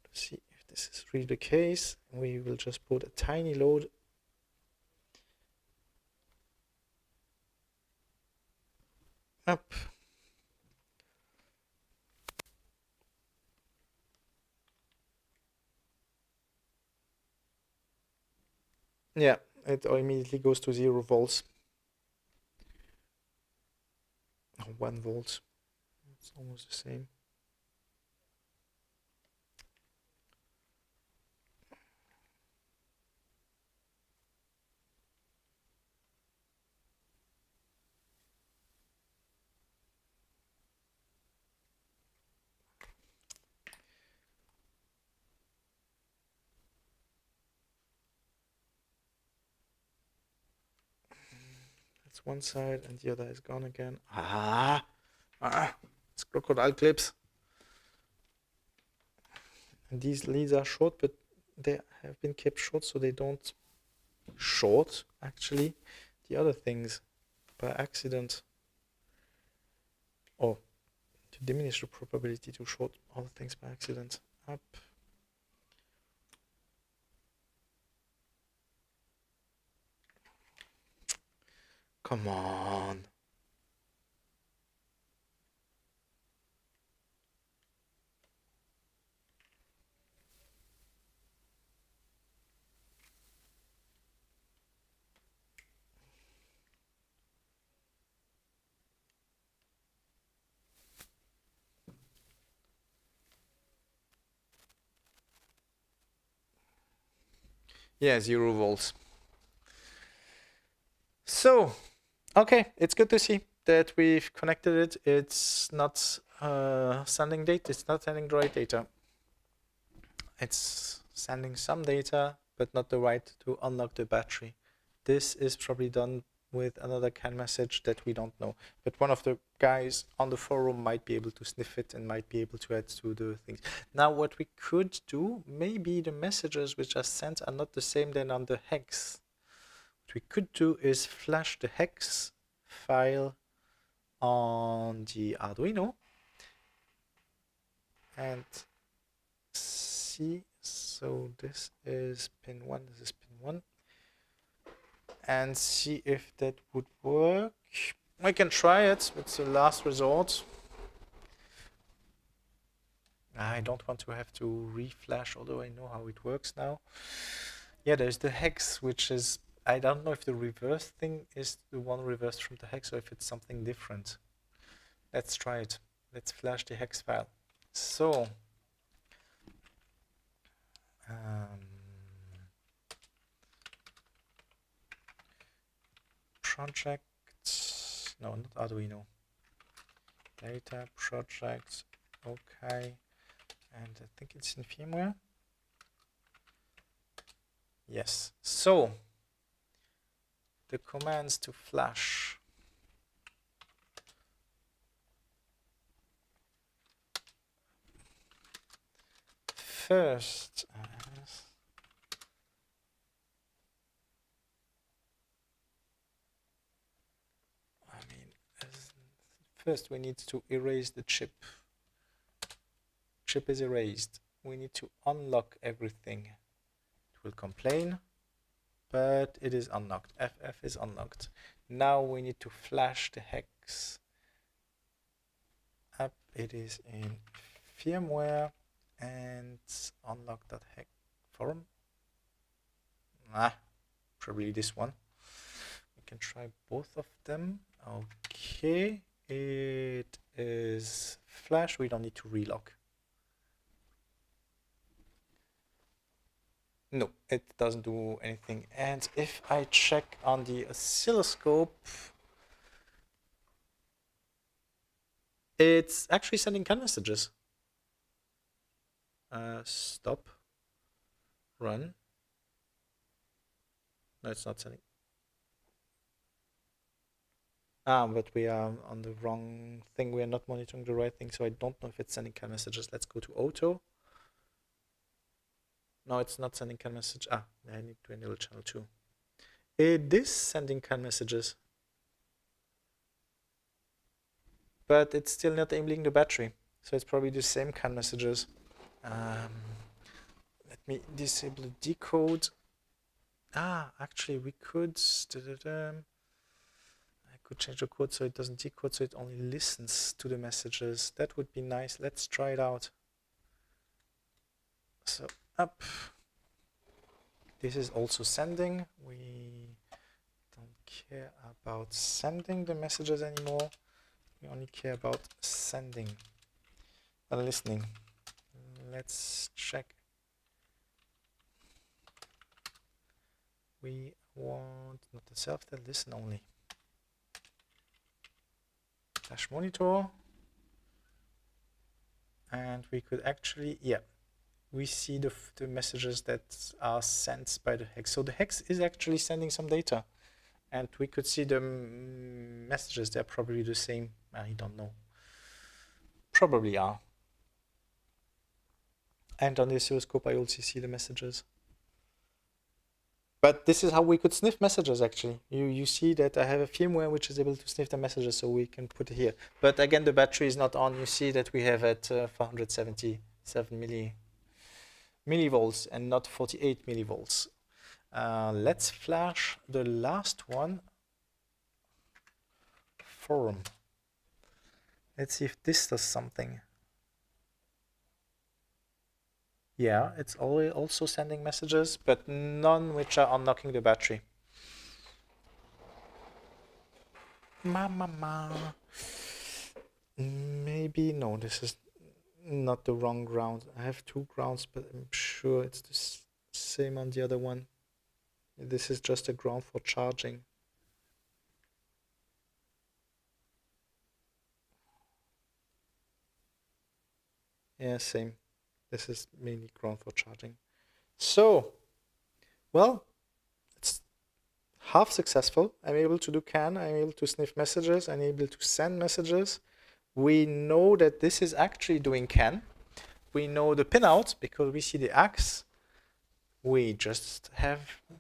to see if this is really the case. We will just put a tiny load up. Yeah, it immediately goes to 0 volts. 1 volt. It's almost the same. That's one side, and the other is gone again. It's crocodile clips. And these leads are short, but they have been kept short so they don't short actually the other things by accident, or to diminish the probability to short other things by accident. Up. Come on. Yeah, 0 volts. So, okay, it's good to see that we've connected it. It's not sending data. It's not sending the right data. It's sending some data, but not the right to unlock the battery. This is probably done with another CAN message that we don't know. But one of the guys on the forum might be able to sniff it and might be able to add to the things. Now, what we could do, maybe the messages which are sent are not the same than on the hex. What we could do is flash the hex file on the Arduino and see. So this is pin 1, this is pin 1. And see if that would work. I can try it. It's a last resort. I don't want to have to reflash, although I know how it works now. Yeah, there's the hex, which is, I don't know if the reverse thing is the one reversed from the hex or if it's something different. Let's try it. Let's flash the hex file. So, project, no, not Arduino. Data, project, OKAI, and I think it's in firmware. Yes, so the commands to flash. First, first we need to erase the chip. Chip is erased. We need to unlock everything. It will complain, but it is unlocked. FF is unlocked. Now we need to flash the hex. Up, it is in firmware and unlock that hex form. Probably this one. We can try both of them. Okay, it is flash. We don't need to relock. No, it doesn't do anything. And if I check on the oscilloscope, it's actually sending CAN messages. Stop. Run. No, it's not sending. But we are on the wrong thing. We are not monitoring the right thing, so I don't know if it's sending CAN messages. Let's go to auto. No, it's not sending CAN message. I need to enable channel 2. It is sending CAN messages, but it's still not enabling the battery. So it's probably the same CAN messages. me disable decode. Actually we could I could change the code so it doesn't decode, so it only listens to the messages. That would be nice. Let's try it out. So up. This is also sending. We don't care about sending the messages anymore. We only care about sending and listening. Let's check. We want not the self, the listen only. Flash monitor. And we could actually, we see the messages that are sent by the hex. So the hex is actually sending some data. And we could see the messages. They're probably the same. I don't know. Probably are. And on the oscilloscope, I also see the messages. But this is how we could sniff messages, actually. You see that I have a firmware which is able to sniff the messages, so we can put it here. But again, the battery is not on. You see that we have at 477 millivolts and not 48 millivolts. Let's flash the last one. Forum. Let's see if this does something. Yeah, it's also sending messages, but none which are unknocking the battery. Maybe, no, this is not the wrong ground. I have two grounds, but I'm sure it's the same on the other one. This is just a ground for charging. Yeah, same. This is mainly ground for charging. So, well, it's half successful. I'm able to do CAN, I'm able to sniff messages, I'm able to send messages. We know that this is actually doing CAN. We know the pinout because we see the axe. We just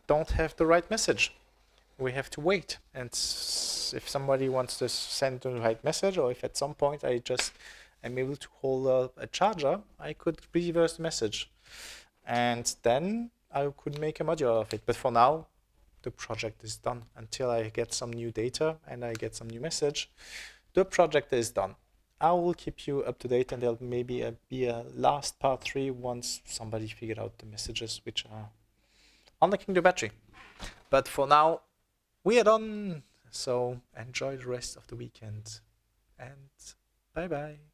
don't have the right message. We have to wait. And if somebody wants to send the right message, or if at some point I just am able to hold up a charger, I could reverse the message. And then I could make a module of it. But for now, the project is done. Until I get some new data and I get some new message, the project is done. I will keep you up to date, and there'll maybe be a last part 3 once somebody figured out the messages which are unlocking the battery. But for now, we are done. So enjoy the rest of the weekend, and bye-bye.